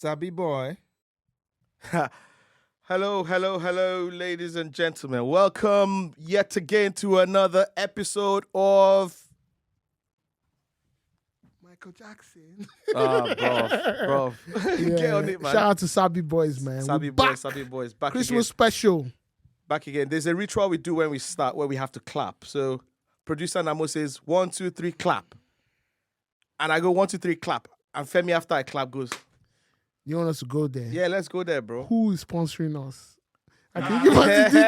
Sabi boy. Hello, ladies and gentlemen. Welcome yet again to another episode of Michael Jackson. bro. Get on it, man. Shout out to Sabi boys, man. Sabi boys, back Christmas again. special. Back again. There's a ritual we do when we start where we have to clap. So producer Namo says 1, 2, 3, clap. And I go 1, 2, 3, clap. And Femi after I clap goes, You want us to go there? yeah, let's go there, bro. Who is sponsoring us? I can give us the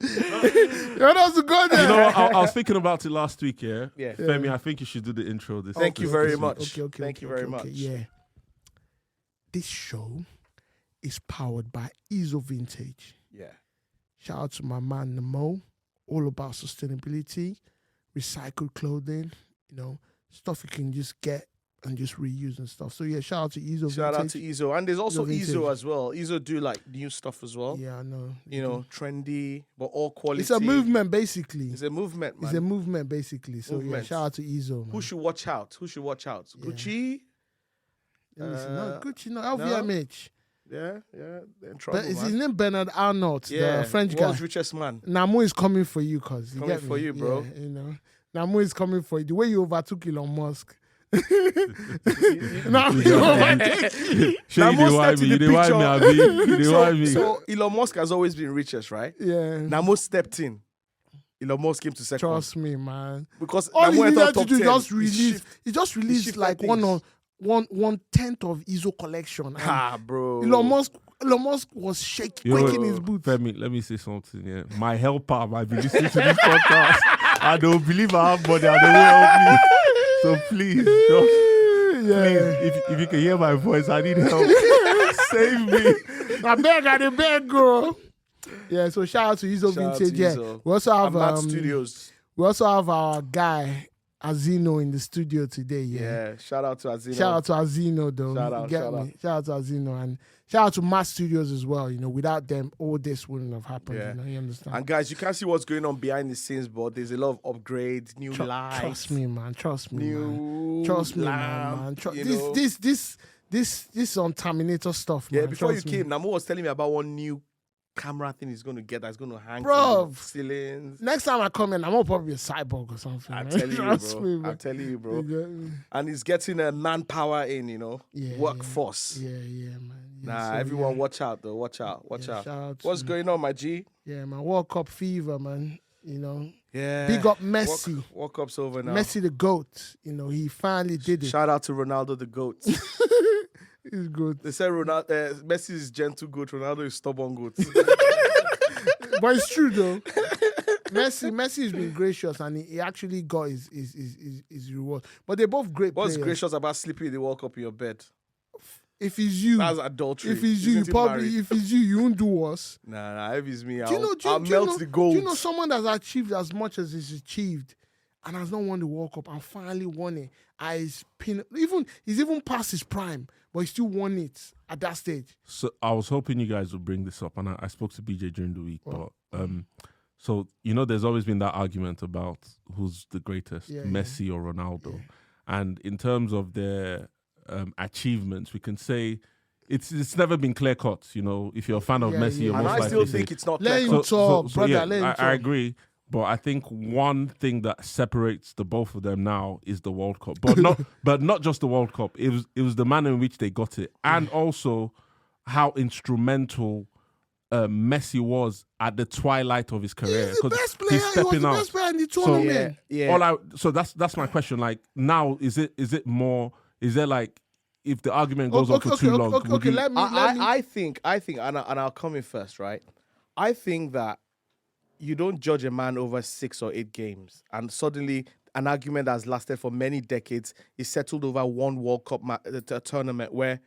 details. You want us to go there? You know, I was thinking about it last week, yeah? Yeah. Femi, I think you should do the intro this Thank you very this week. much. Thank you very much. Yeah. This show is powered by Ezo Vintage. Yeah. Shout out to my man, Mo. All about sustainability, recycled clothing, stuff you can just get and just reuse and stuff. So yeah, shout out to Ezo Vintage. Shout out to Ezo. And there's also Ezo Ezo as well. Ezo do like new stuff as well. Yeah, I know. Trendy, but all quality. It's a movement, basically. It's a movement, man. It's a movement, basically. So Movement. yeah, shout out to Ezo. Man. Who should watch out? Yeah. Gucci? No, Gucci, no, LVMH. Yeah. They're in trouble, But is man. his name Bernard Arnault, the French guy? World's richest man. Namu is coming for you, cause Coming for you, bro. Yeah, Namu is coming for you. The way you overtook Elon Musk. Sure, you dey whine me, Abi. You dey whine me. So Elon Musk has always been richest, right? Yeah. Namu stepped in. Elon Musk came to second. Trust me, man. Because All he Namu entered needed to top do 10. just release. He just released shifted like things. 1/10 of Ezo collection. And Bro. Elon Musk was shaking, Yo, quaking his boots. Femi, let me say something, yeah. My helper might be listening to this podcast. I don't believe I have money. I don't help me. So please, please, if you can hear my voice, I need help. Save me. I beg, girl. Yeah, so shout out to Ezo Shout out Vintage. to Yeah, Ezo. we also have Mad Studios. we also have our guy Azino in the studio today. Yeah. Shout out to Azino. Shout out to Azino though. Shout You out, get shout me? out. Shout out to Azino and shout out to Mad Studios as well. Without them, all this wouldn't have happened. Yeah. You understand? And guys, you can't see what's going on behind the scenes, but there's a lot of upgrades, new lights. Trust me, man. Trust me, man. New Trust me, lamp, man. you know. This on Terminator stuff, man. Yeah, before Trust you me. came, Namu was telling me about one new camera thing he's going to get that's going to hang Bro. from the ceilings. Next time I come in, I'm gonna probably a cyborg or something. I'm man. telling you, Trust bro. me, man. I'm telling you, bro. You get me? And he's getting a manpower in, Yeah, workforce. Yeah, man. Yeah, Nah, so, everyone, yeah. watch out, though. Watch out. Shout out What's to- going on, my G? Yeah, man. World Cup fever, man. Yeah. Big up Messi. World Cup's over now. Messi the GOAT. He finally did it. Shout out to Ronaldo, the GOAT. He's good. They say Messi is gentle GOAT, Ronaldo is stubborn GOAT. But it's true though. Messi has been gracious and he actually got his reward. But they're both great What's players. gracious about sleeping in the World Cup in your bed? If it's you, That's adultery. if it's you, Isn't he married? if it's you won't do worse. Nah, if it's me, Do you know, I'll melt the gold. Do you know someone that's achieved as much as he's achieved and has not won the World Cup and finally won it? He's even past his prime, but he still won it at that stage. So I was hoping you guys would bring this up, and I spoke to BJ during the week. But so there's always been that argument about who's the greatest, Messi or Ronaldo. And in terms of their achievements, we can say it's never been clear cut. If you're a fan of Messi, you're And most I likely still to think say- it's not Let clear him cut. talk, brother. yeah, let him talk. I agree. But I think one thing that separates the both of them now is the World Cup. But not just the World Cup. It was the manner in which they got it, and also how instrumental Messi was at the twilight of his career. He's the 'Cause best player. he's He was stepping the out. best player in the tournament. Yeah. So that's my question. Like now, is it more? Is there like if the argument goes on for too long? would you- Let me. I think, and I'll come in first, right? I think that you don't judge a man over 6 or 8 games, and suddenly an argument that has lasted for many decades is settled over one World Cup tournament where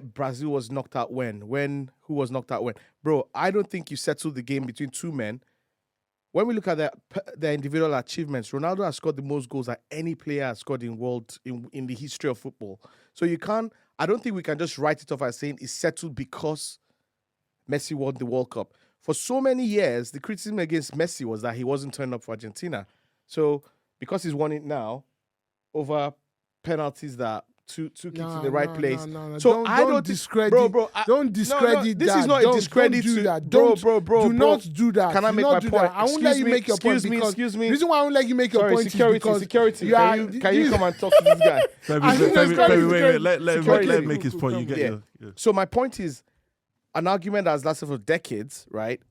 Brazil was knocked out who was knocked out when. Bro, I don't think you settled the game between two men. When we look at their individual achievements, Ronaldo has scored the most goals that any player has scored in the history of football. So I don't think we can just write it off as saying it's settled because Messi won the World Cup. For so many years, the criticism against Messi was that he wasn't turning up for Argentina. So because he's won it now, over penalties that two kicks in the right place. No. So I don't discredit. Don't discredit this that. is not Don't a discredit do to that. bro. Do not do that. Can I Do make not my do point? that. I won't let you make your point. Excuse me. The reason why I won't let you make your point security, is because security. you Can you come and talk to this guy? Wait. Let him make his point. You get Yeah. So my point is, an argument that has lasted for decades, right?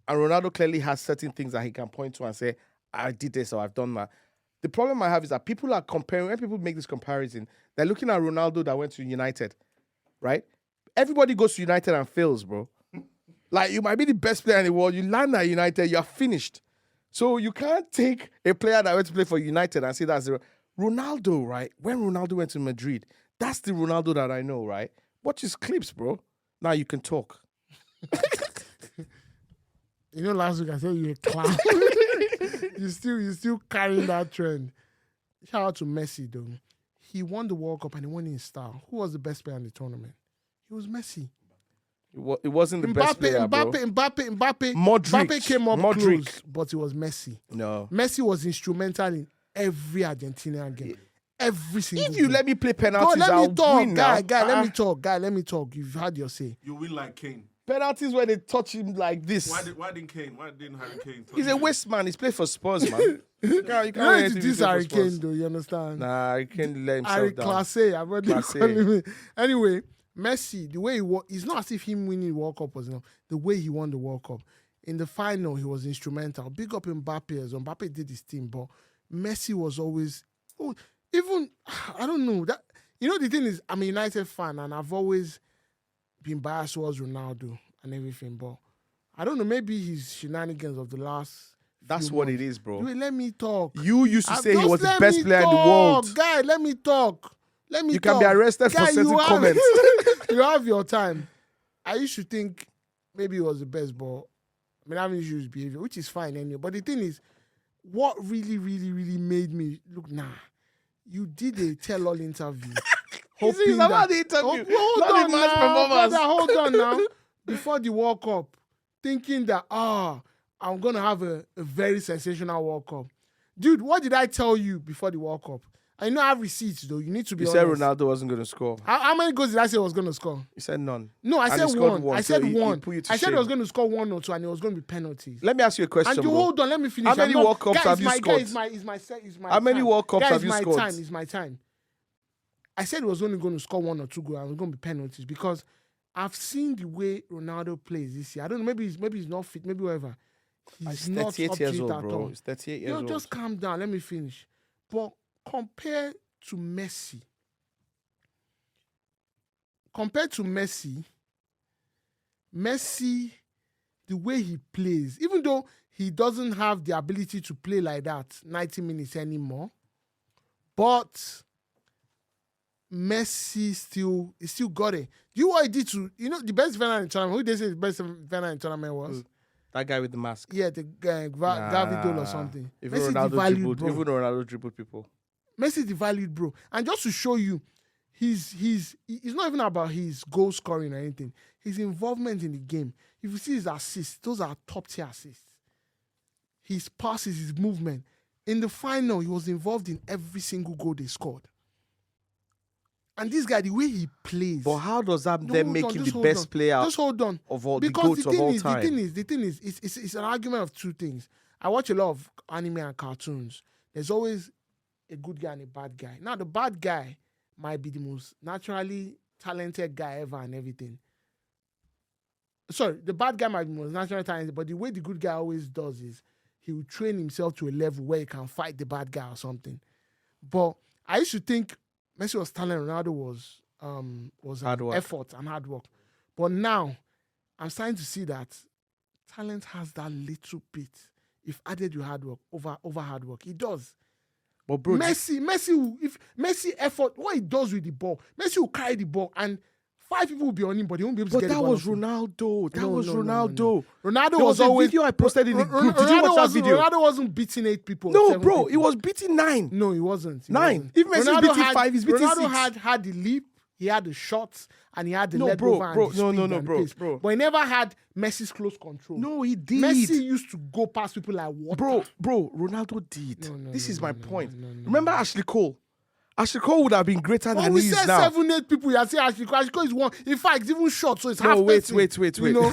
And Ronaldo clearly has certain things that he can point to and say, I did this or I've done that. The problem I have is that people are comparing, when people make this comparison, they're looking at Ronaldo that went to United, right? Everybody goes to United and fails, bro. Like, you might be the best player in the world, you land at United, you're finished. So you can't take a player that went to play for United and say that's zero. Ronaldo, right? When Ronaldo went to Madrid, that's the Ronaldo that I know, right? Watch his clips, bro. Now you can talk. You know, last week I said you're a clown. you still carrying that trend. Shout out to Messi, though. He won the World Cup and he won in style. Who was the best player in the tournament? It was Messi. It wasn't the best player, bro. Mbappe. Modric Came up close, but it was Messi. No. Messi was instrumental in every Argentina game. Every single If you game. let me play penalties, let I'll me talk, win guy, now. let me talk. You've had your say. You win like Kane. Penalties where they touch him like this. Why didn't Harry Kane touch He's a him? waste man. He's played for Spurs, man. You can't You win know anything it's if you this play for Harry Spurs. Kane, though, you understand? Nah, Harry Kane let himself Harry down. Class A, I'm already Class A. calling him. Anyway, Messi, the way he won, it's not as if him winning the World Cup was enough. The way he won the World Cup. In the final, he was instrumental. Big up Mbappe as well. Mbappe did his thing, but Messi was always, I don't know. That, you know, the thing is, I'm a United fan and I've always been biased towards Ronaldo and everything, but I don't know, maybe his shenanigans of the last That's few what months. it is, bro. Wait, let me talk. You used to say he Just was the let best me player in the talk. world. Guy, let me talk. You can be arrested for certain you comments. You have your time. I used to think maybe he was the best, but I mean, having issues with behavior, which is fine anyway. But the thing is, what really, really, really made me look, you did a tell-all interview. It's about the interview, not the match performance. Hold on now. Before the World Cup, thinking that, I'm going to have a very sensational World Cup. Dude, what did I tell you before the World Cup? I know I have receipts, though. You need to be honest. You said Ronaldo wasn't going to score. How many goals did I say I was going to score? You said none. No, I And said he scored one. I so said he one. put you to I said shame. I was going to score 1 or 2, and it was going to be penalties. Let me ask you a question, And you bro. hold on, let me finish. How many World Cups have you scored? It's my How many time. World Cups Guys, have you scored? It's my time. I said it was only going to score 1 or 2 goals and it was going to be penalties because I've seen the way Ronaldo plays this year. I don't know, maybe he's not fit, maybe whatever. He's not up 38 to years it old, at bro. all. He's 38 years old. Just calm down. Let me finish. But compared to Messi, the way he plays, even though he doesn't have the ability to play like that 90 minutes anymore, but Messi still got it. You know what he did to, the best defender in the tournament? Who they say the best defender in the tournament was? That guy with the mask. Yeah, the Gavidol or something. Even Messi Ronaldo dribbled people. Messi devalued, bro. And just to show you, it's not even about his goal scoring or anything. His involvement in the game. If you see his assists, those are top tier assists. His passes, his movement. In the final, he was involved in every single goal they scored. And this guy, the way he plays. But how does that then make him the best player of all, the GOAT of all time? The thing is, it's an argument of two things. I watch a lot of anime and cartoons. There's always a good guy and a bad guy. Now, the bad guy might be the most naturally talented guy ever and everything. Sorry, the bad guy might be the most naturally talented, but the way the good guy always does is he will train himself to a level where he can fight the bad guy or something. But I used to think Messi was talent, Ronaldo was hard work. Effort and hard work. But now, I'm starting to see that talent has that little bit, if added to hard work, over hard work. It does. But bro, Messi effort, what he does with the ball, Messi will carry the ball and 5 people will be on him, but he won't be able to get the ball. But that was Ronaldo. That was Ronaldo. No. Ronaldo there was a always video I posted in the group. Did you watch that video? Ronaldo wasn't beating 8 people. No, bro, people. he was beating 9. No, he wasn't. 9. If Messi's beating 5, he's beating 6. Ronaldo had the leap, he had the shots, and he had the leg bro, over and bro, the speed and the pace. bro. But he never had Messi's close control. No, he did. Messi used to go past people like water. Bro, Ronaldo did. This is my point. No. Remember Ashley Cole? Ashiko would have been greater When than we he say is now. 7-8 people, you say Ashiko is one. In fact, it's even short, so it's half. No, wait. You know?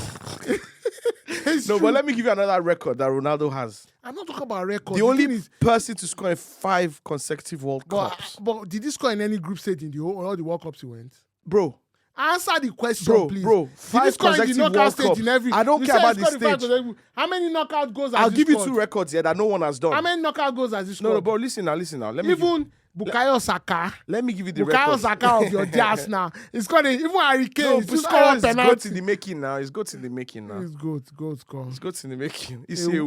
It's No, true. but let me give you another record that Ronaldo has. I'm not talking about record. The only thing is, person to score in 5 consecutive World Cups. but did he score in any group stage in all the World Cups he went? Bro, Answer the question, please. bro, Did he 5 score in the consecutive knockout World stage Cups. in every? I don't You care said about he the scored in five stage. consecutive- How many knockout goals has I'll he give you scored? 2 records here that no one has done. How many knockout goals has he scored? No, but listen now. Let me Even Bukayo Saka. let me give you the Bukayo record. Saka of your jazz now. He's got it. Even Harry Kane. No, He's scored Bukayo is good penalty. in the making now. It's good in the making now. He's good. Good score. It's good in the making. You Eh, see,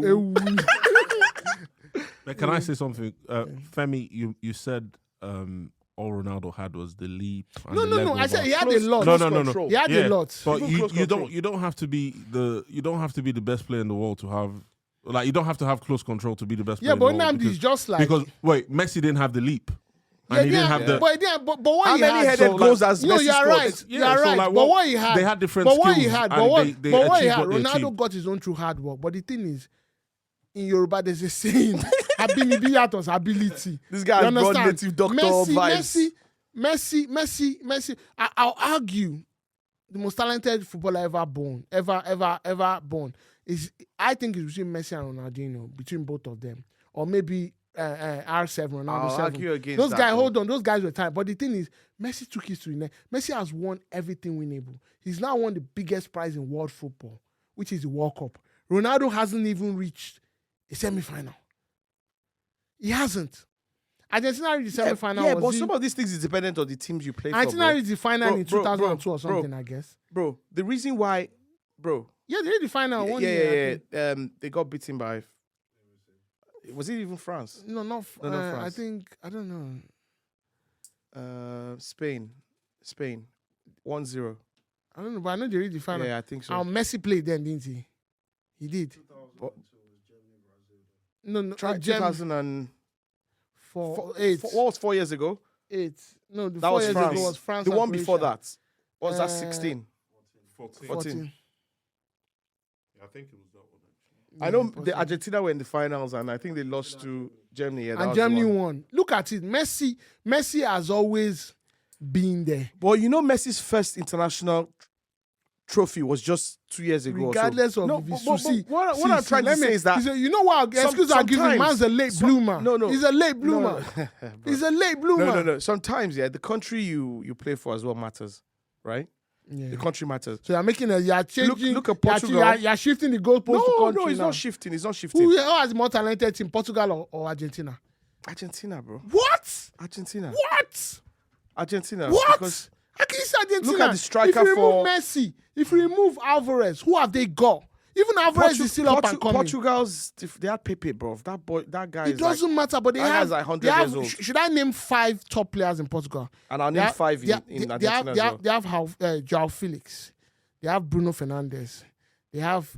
But can I say something? Femi, you said all Ronaldo had was the leap. And No. the leg I said over. he had a lot. No. control. He had a lot. But Even you, close you control. don't have to be the best player in the world to have, like, you don't have to have close control to be the best player Yeah, in the but world. Nnamdi is just like. Because wait, Messi didn't have the leap. And Yeah, he didn't yeah, have the but what How he many had, headed so, goals has no, Messi you're scored? right. Yeah, You're so, right. like, But what- what he had, they had different but what he skills had, and but what they he achieved had, what they Ronaldo achieved. got his own through hard work. But the thing is, in Yoruba, there's a saying, "Abinibi ability." This guy You has brought understand? native doctor vibes. Messi. I'll argue the most talented footballer ever born. I think it's between Messi and Ronaldinho, between both of them, or maybe R7, Ronaldo I'll 7. argue against Those that, guys, though. hold on, those guys were tired. But the thing is, Messi took his to the next. Messi has won everything winnable. He's now won the biggest prize in world football, which is the World Cup. Ronaldo hasn't even reached a semi-final. He hasn't. Argentina reached the semi-final. Yeah, was but he- some of these things is dependent on the teams you play for. Argentina Bro. reached the final Bro, in bro, 2002 bro, or something, I guess. Bro, the reason why, bro, Yeah, they reached the final one year. I yeah. think. They got beaten by. Was it even France? No, not No, not I France. think, I don't know. Spain, 1-0. I don't know, but I know they reached the final. Yeah, I think so. Messi played then, didn't he? He did. But- No, Try 2008. 8. What was 4 years ago? 8. No, the That 4 was years France. ago was France. The and one before Croatia. that. What was that 16? 14. 14. I think it was that one. I know Yeah, the Argentina were in the finals, and I think they lost to Germany. Yeah, that and was the Germany one. won. Look at it. Messi has always been there. But you know, Messi's first international trophy was just 2 years ago. Regardless or so. of No, if but- he's but see, what I'm trying to let me- say is that he said, you know what? Excuse I give him. sometimes- Man's a late bloomer. no. He's a late bloomer. Bro. He's a late bloomer. No. Sometimes, yeah, the country you play for as well matters, right? Yeah. The country matters. So you're making you're changing. Look at Portugal. You're shifting the goalpost to No, country it's now. not shifting. It's not shifting. Who has the more talented team, Portugal or Argentina? Argentina, bro. What? Argentina. Because Because how can you say Argentina? Look at the striker if you remove for- Messi, if you remove Alvarez, who have they got? Even Alvarez is still up and coming. Portugal's, they had Pepe, bro. That guy It is like, doesn't matter, but they that have. guy's like 100 they have years old. should I name 5 top players in Portugal? and I'll They name have- 5 they have- in they Argentina have, as they well. have, they have Joao Felix. They have Bruno Fernandes. They have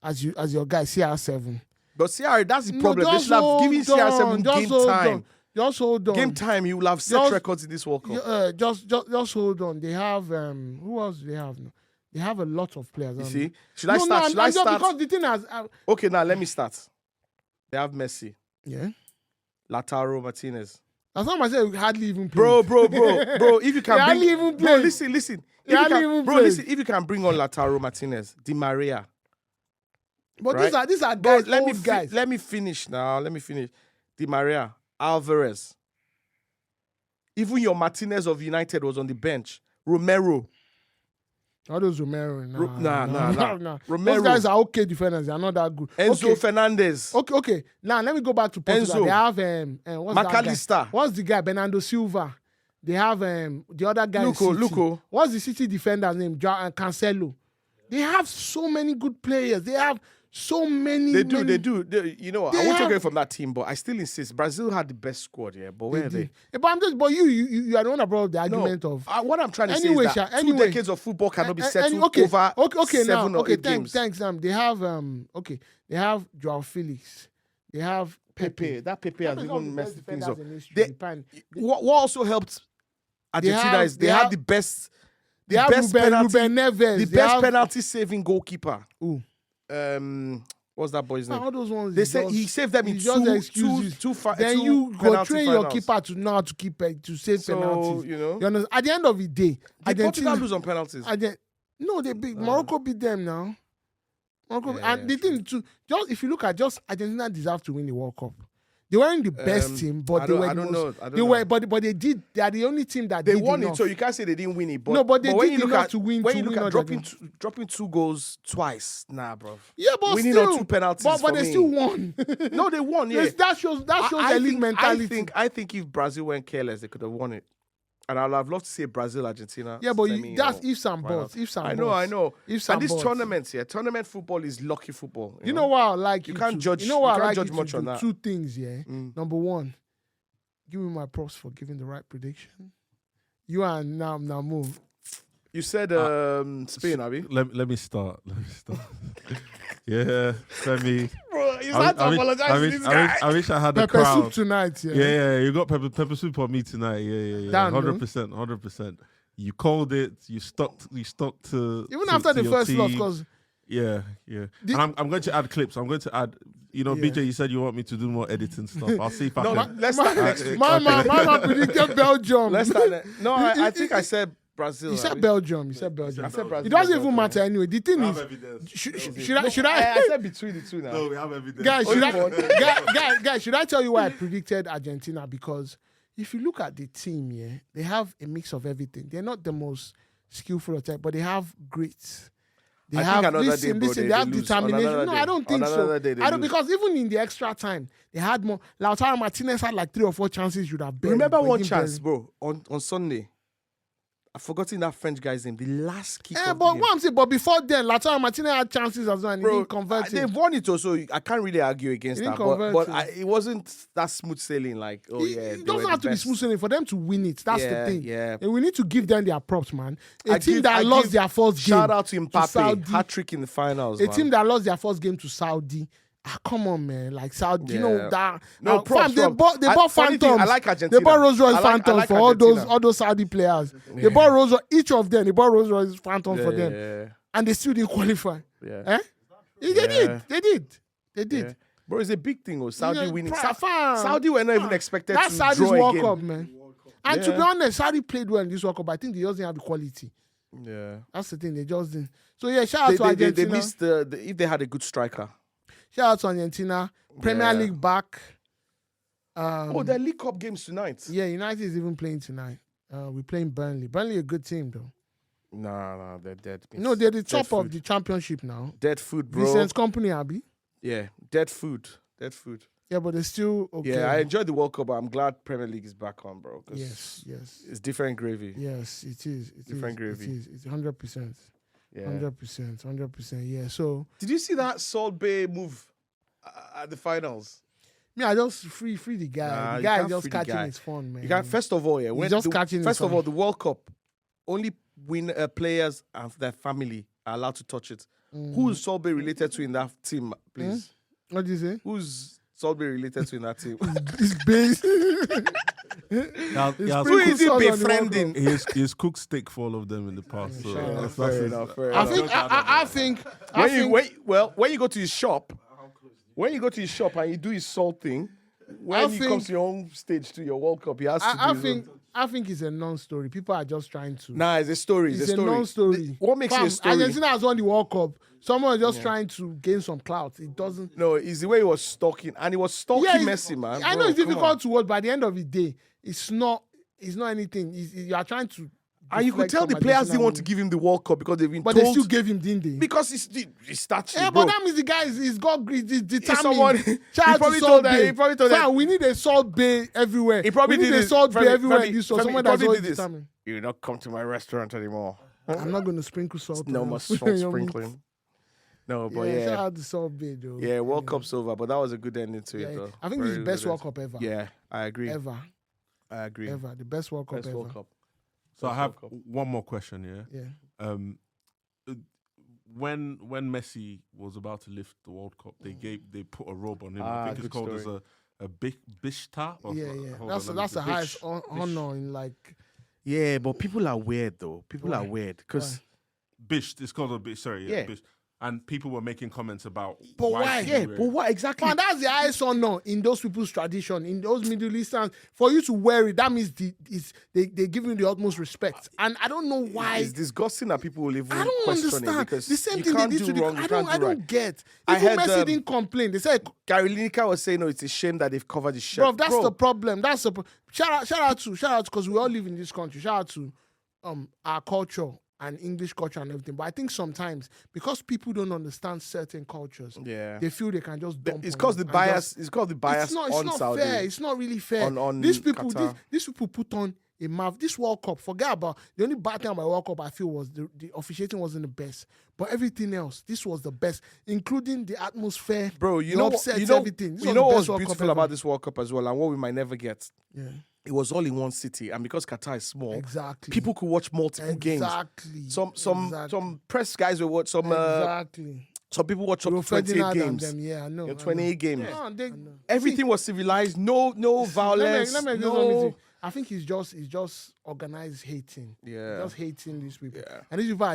as your guy CR7. But CR, that's the No, problem. They just should have hold given CR7 on, just game hold time. on. Just hold on. Game time, he will have set Just- records in this World Cup. Just hold on. They have who else do they have? No. They have a lot of players. You see? Should I start? Should I'm I just start? because the thing has Okay, now let me start. They have Messi, yeah. Lautaro Martinez. That's not myself hardly even play. Bro. If you can They hardly bring, even bro, play. listen. They If you hardly can, even bro, play. listen. If you can bring on Lautaro Martinez, Di Maria. But right? these are Bro, guys, old guys. Let me finish now. Let me finish. Di Maria, Alvarez. Even your Martinez of United was on the bench. Romero. All those Romero. Nah. Romero. Those guys are okay defenders. They are not that good. Enzo Fernandez. Okay. Now let me go back to Portugal. Enzo. They have what's that guy? McAllister. What's the guy? Bernardo Silva. They have the other guy. Luco. What's the City defender's name? Cancelo. They have so many good players. They have so many. They do. You know, They I won't have- take it from that team, but I still insist. Brazil had the best squad, yeah. But where are they? But you are the one that brought up the argument of. What I'm trying to Anyway, say is that Sha, anyway. 2 decades of football cannot be settled okay, over okay, 7 now, or 8 games. Thanks. They have they have Joao Felix. They have Pepe. That Pepe has Pepe is one of even the messed best things defenders up. in history. They- Japan. What also helped Argentina is they had the best, They the have best Ruben penalty, Neves. the They best have- penalty saving goalkeeper. Who? What's that boy's name? All those ones. They say he saved them in two Then you go penalty train your finals. keeper to know how to keep to save So, penalties. you know. You understand? At the end of the day, Did Portugal lose on penalties? No, they beat Morocco beat them now. Morocco, and the thing too, just if you look at just Argentina deserve to win the World Cup. They weren't the best team, but they were. I don't know. But they did. They are the only team that they did won enough. it. So you can't say they didn't win it. But, no, but they when did you look enough at to win. When you look at dropping 2 goals twice, nah, bro. Yeah, but winning still, on 2 penalties. But they still won. No, they won. Yeah, that shows the league mentality. I think if Brazil weren't careless, they could have won it. And I'd have loved to see Brazil, Argentina. Yeah, but that's ifs and buts. I know. Ifs and these buts. tournaments, tournament football is lucky football. You know what I like? You can't judge. You know what I like judge much on that. 2 things, yeah. Number 1, give me my props for giving the right prediction. You and now move. You said Spain, Abi. Let me start. Yeah, Femi. Bro, you have to apologize to this guy. I wish I had the Pepper crowd. soup tonight, yeah. Yeah, you got pepper soup on me tonight. Yeah. Damn, 100%. You called it. You stuck to even after the first loss, because yeah. And I'm going to add clips. I'm going to add. You know, BJ, you said you want me to do more editing stuff. I'll see if I can. Let's start next week. My man predicted Belgium. Let's start. No, I think I said Brazil. You said Belgium. I said Brazil. It doesn't even matter anyway. The thing is, should I? I said between the two now. No, we have evidence. Guys, should I tell you why I predicted Argentina? Because if you look at the team, they have a mix of everything. They're not the most skillful attack, but they have grit. They have determination. No, I don't think so. Because even in the extra time, they had more. Lautaro Martinez had like 3 or 4 chances. You'd have. Remember one chance, bro, on Sunday. I've forgotten that French guy's name. The last kick. But what I'm saying, but before then, Lautaro Martinez had chances as well, and he didn't convert it. They've won it also. I can't really argue against that. But it wasn't that smooth sailing. Like, it doesn't have to be smooth sailing for them to win it. That's the thing. Yeah. And we need to give them their props, man. A team that lost their first game. Shout out to Mbappe, hat trick in the finals. A team that lost their first game to Saudi. Come on, man. Like Saudi, you know that. No, props. They bought Phantoms. I like Argentina. They bought Rolls Royce Phantoms like for all those Saudi players. They bought Rolls Royce, each of them. They bought Rolls Royce Phantoms for them, and they still didn't qualify. Yeah. They did. Yeah. Bro, it's a big thing. Saudi winning. Saudi were not even expected to Saudi's draw World a Cup, game. man. And to be honest, Saudi played well in this World Cup, but I think they just didn't have the quality. Yeah, that's the thing. They just didn't. So yeah, shout out to Argentina. They missed if they had a good striker. Shout out to Argentina. Premier League back. Their League Cup games tonight. Yeah, United is even playing tonight. We're playing Burnley. Burnley a good team though. Nah, they're dead. No, they're the top of the championship now. Dead food, bro. Vincent's company, Abby. Yeah, dead food. Yeah, but they're still okay. Yeah, I enjoyed the World Cup, but I'm glad Premier League is back on, bro. Yes. It's different gravy. Yes, it is. Different gravy. It's 100%. Yeah. 100%. Yeah. So, did you see that Salt Bay move at the finals? I just free the guy. The guy is just catching his fun, man. You can first of all, he's just catching his fun. First of all, the World Cup only players and their family are allowed to touch it. Who's Salt Bay related to in that team, please? What do you say? Who's Salt Bay related to in that team? His base. Who is he befriending? He's cooked steak for all of them in the past. So fair enough. I think when you go to his shop, and you do his salt thing, when he comes to your own stage to your World Cup, he has to I think it's a non-story. People are just trying to. Nah, it's a story. It's a non-story. What makes it a story? Argentina has won the World Cup. Someone is just trying to gain some clout. It doesn't. No, it's the way he was stalking, and he was stalking Messi, man. I know it's difficult to watch, but at the end of the day, it's not anything. You are trying to. And you could tell the players didn't want to give him the World Cup because they've been told. But they still gave him, didn't they? Because he's starting. Yeah, but that means the guy he's got greed. He's determined. Someone, he probably told that. We need a Salt Bay everywhere. He probably need did a Salt Bay everywhere. Someone that's always this. determined. You will not come to my restaurant anymore. I'm not going to sprinkle salt. No more salt sprinkling. No, but shout out to Salt Bay, though. Yeah, World Cup's over, but that was a good ending to it, though. I think it's the best World Cup ever. Yeah, I agree. Ever. I agree. Ever. The best World Cup ever. World Cup. So I have one more question, Yeah. When Messi was about to lift the World Cup, they put a robe on him. I think it's called as a bishta. That's the highest honor in like. Yeah, but people are weird though. People are weird because bisht. It's called a bisht. Sorry, bish. And people were making comments about But why? should Yeah, you wear but it? what exactly? Man, that's the highest honor in those people's tradition, in those Middle Easterns. For you to wear it, that means they give you the utmost respect. And I don't know why. It's disgusting that people will even I don't question it understand. because The same you thing they can't did do to the. wrong, you can't I do right. don't get. I Even heard, Messi didn't complain. They said, Gary Lineker was saying, "No, it's a shame that they've covered the shirt." "Bro, that's the problem. That's the shout out to because we all live in this country. Shout out to our culture and English culture and everything. But I think sometimes because people don't understand certain cultures, Yeah, they feel they can just dump. it's on called it the and bias. just- It's called the bias It's not on Saudi. fair. It's not really fair. On These people, Qatar. these people put on a mouth. This World Cup, forget about the only bad thing about World Cup. I feel was the officiating wasn't the best, but everything else, this was the best, including the atmosphere. Bro, you the know, upsets, you know, everything. This you was know the what best was World Cup beautiful ever. about this World Cup as well, and what we might never get. Yeah, It was all in one city, and because Qatar is small, exactly. people could watch multiple games. Exactly. Some press guys will watch some. Exactly. Some people watch up to Ro 28 Ferdinand and games. them, yeah, I know. 28 games. No, they, Everything was civilized. No violence. Let me no. just let me see. I think it's just organized hating. Yeah. Just hating these people. Yeah. And these people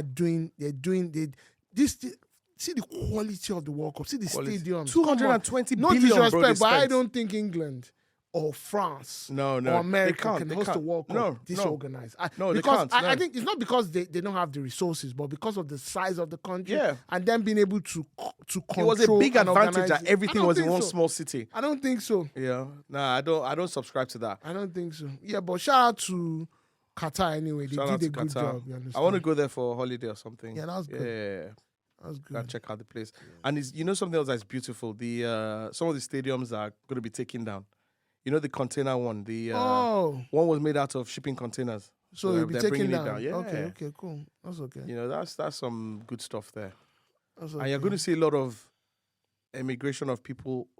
see the quality of the World Cup. See the stadiums. 220 No billion, bro, disrespect, they but I spent. don't think England or France No, or America they can host the World Cup No, disorganized. No, they because can't, I no. think it's not because they don't have the resources, but because of the size of the country Yeah. and them being able to control. It was a big and advantage organize that it. everything I don't was in think one so. small city. I don't think so. Yeah. Nah, I don't subscribe to that. I don't think so. Yeah, but shout out to Qatar anyway. They Shout out did to a good Qatar. job. You understand? I want to go there for a holiday or something. Yeah, that's good. Yeah. That's Go and good. check out the place. And it's, you know something else that's beautiful? The some of the stadiums are going to be taken down. You know the container one? The one was made out of shipping containers. So you'll be they're taking bringing it down. down. Yeah. Okay, cool. That's okay. You know, that's some good stuff there. That's And you're okay. going to see a lot of emigration of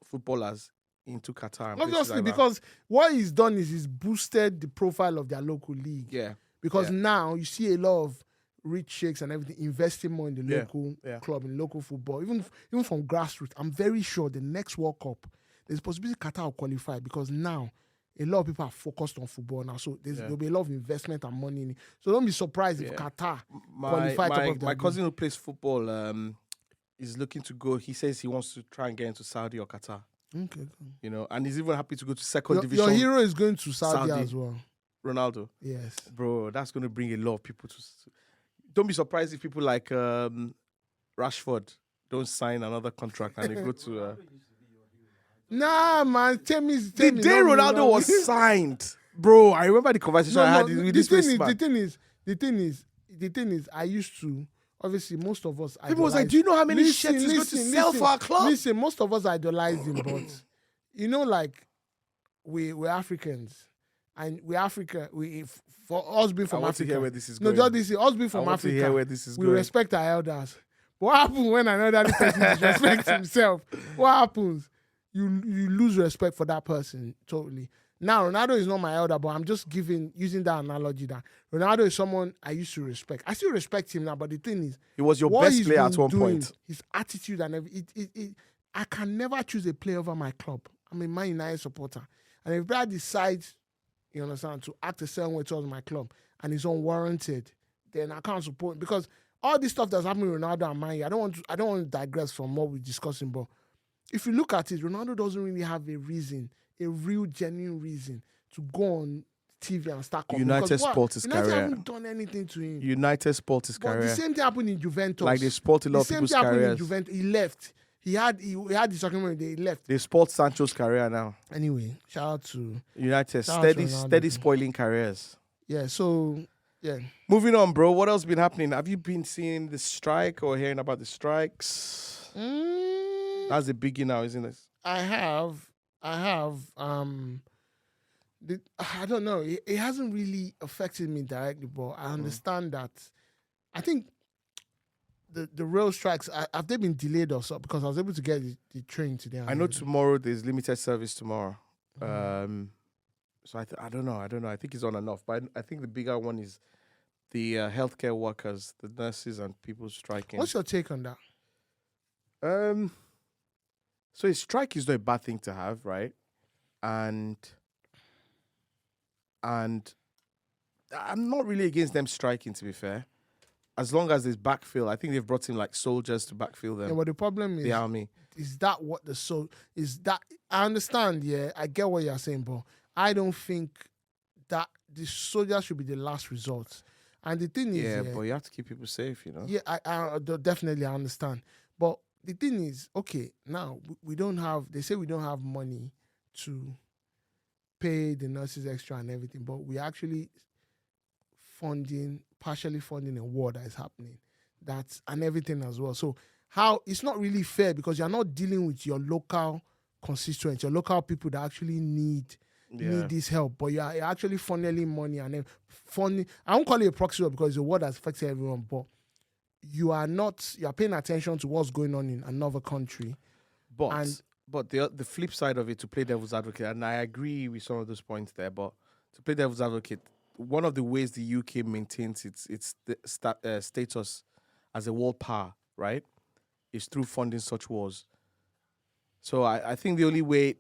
footballers into Qatar. and places Obviously, like that. because what he's done is he's boosted the profile of their local league. Yeah. Because Yeah. now you see a lot of rich sheikhs and everything investing more in the local Yeah. club, in local football, even from grassroots. I'm very sure the next World Cup, there's a possibility Qatar will qualify because now a lot of people are focused on football now. So there'll be a lot of investment and money in it. So don't be surprised if Qatar qualify top of their my group. cousin who plays football is looking to go. He says he wants to try and get into Saudi or Qatar. Okay, cool. You know, and he's even happy to go to second Your division. hero is going to Saudi Saudi. as well. Ronaldo. Yes. Bro, that's going to bring a lot of people to. Don't be surprised if people like Rashford don't sign another contract and they go to. Nah, man. Tell me. The day Ronaldo was signed, bro, I remember the conversation I had with this man. The thing is, I used to. Obviously, most of us. People was like, "Do you know how many shirts he's going to sell for our club?" Listen, most of us idolize him, but you know, like we're Africans, and we're Africa. For us being from I want to Africa, hear where this is no, going. just this. Us being from I want to Africa, hear where this is we going. respect our elders. But what happens when another person disrespects himself? What happens? You lose respect for that person totally. Now, Ronaldo is not my elder, but I'm just using that analogy that Ronaldo is someone I used to respect. I still respect him now, but the thing is, He was your what best he's player been at one doing, point. his attitude and everything. I can never choose a player over my club. I'm a Man United supporter. And if Brad decides, you understand, to act a certain way towards my club and it's unwarranted, then I can't support him. Because all this stuff that's happening with Ronaldo and Man U, I don't want to digress from what we're discussing, but if you look at it, Ronaldo doesn't really have a reason, a real genuine reason to go on TV and start commenting. United spoilt his United career. haven't done anything to him. United spoilt his But career. the same thing happened in Juventus. Like they spoilt a lot the of same people's thing happened in careers. Juventus. He left. He had this argument. They left. They spoilt Sancho's career now. Anyway, shout out to United Shout out to steady Ronaldo. spoiling careers. yeah. So yeah. Moving on, bro. What else been happening? Have you been seeing the strike or hearing about the strikes? That's a biggie now, isn't it? I have. I don't know. It hasn't really affected me directly, but I understand that. I think the rail strikes have they been delayed or so? Because I was able to get the train today. I know tomorrow there's limited service tomorrow. So I don't know. I think it's on and off. But I think the bigger one is the healthcare workers, the nurses and people striking. What's your take on that? So a strike is not a bad thing to have, right? And I'm not really against them striking, to be fair. as long as there's backfill, I think they've brought in like soldiers to backfill them. Yeah, but the problem is the army. Is that what is that? I understand. Yeah, I get what you're saying, but I don't think that the soldiers should be the last resort. And the thing is, Yeah, but you have to keep people safe, you know. yeah, I definitely understand. But the thing is, okay, now we don't have. They say we don't have money to pay the nurses extra and everything, but we actually partially funding a war that is happening, and everything as well. So how it's not really fair because you're not dealing with your local constituents, your local people that actually need this help, but you're actually funneling money and then funding. I won't call it a proxy war because it's a war that's affecting everyone, but you're paying attention to what's going on in another country. But the flip side of it, to play devil's advocate, and I agree with some of those points there, but to play devil's advocate, one of the ways the UK maintains its status as a world power, right, is through funding such wars. So I think the only way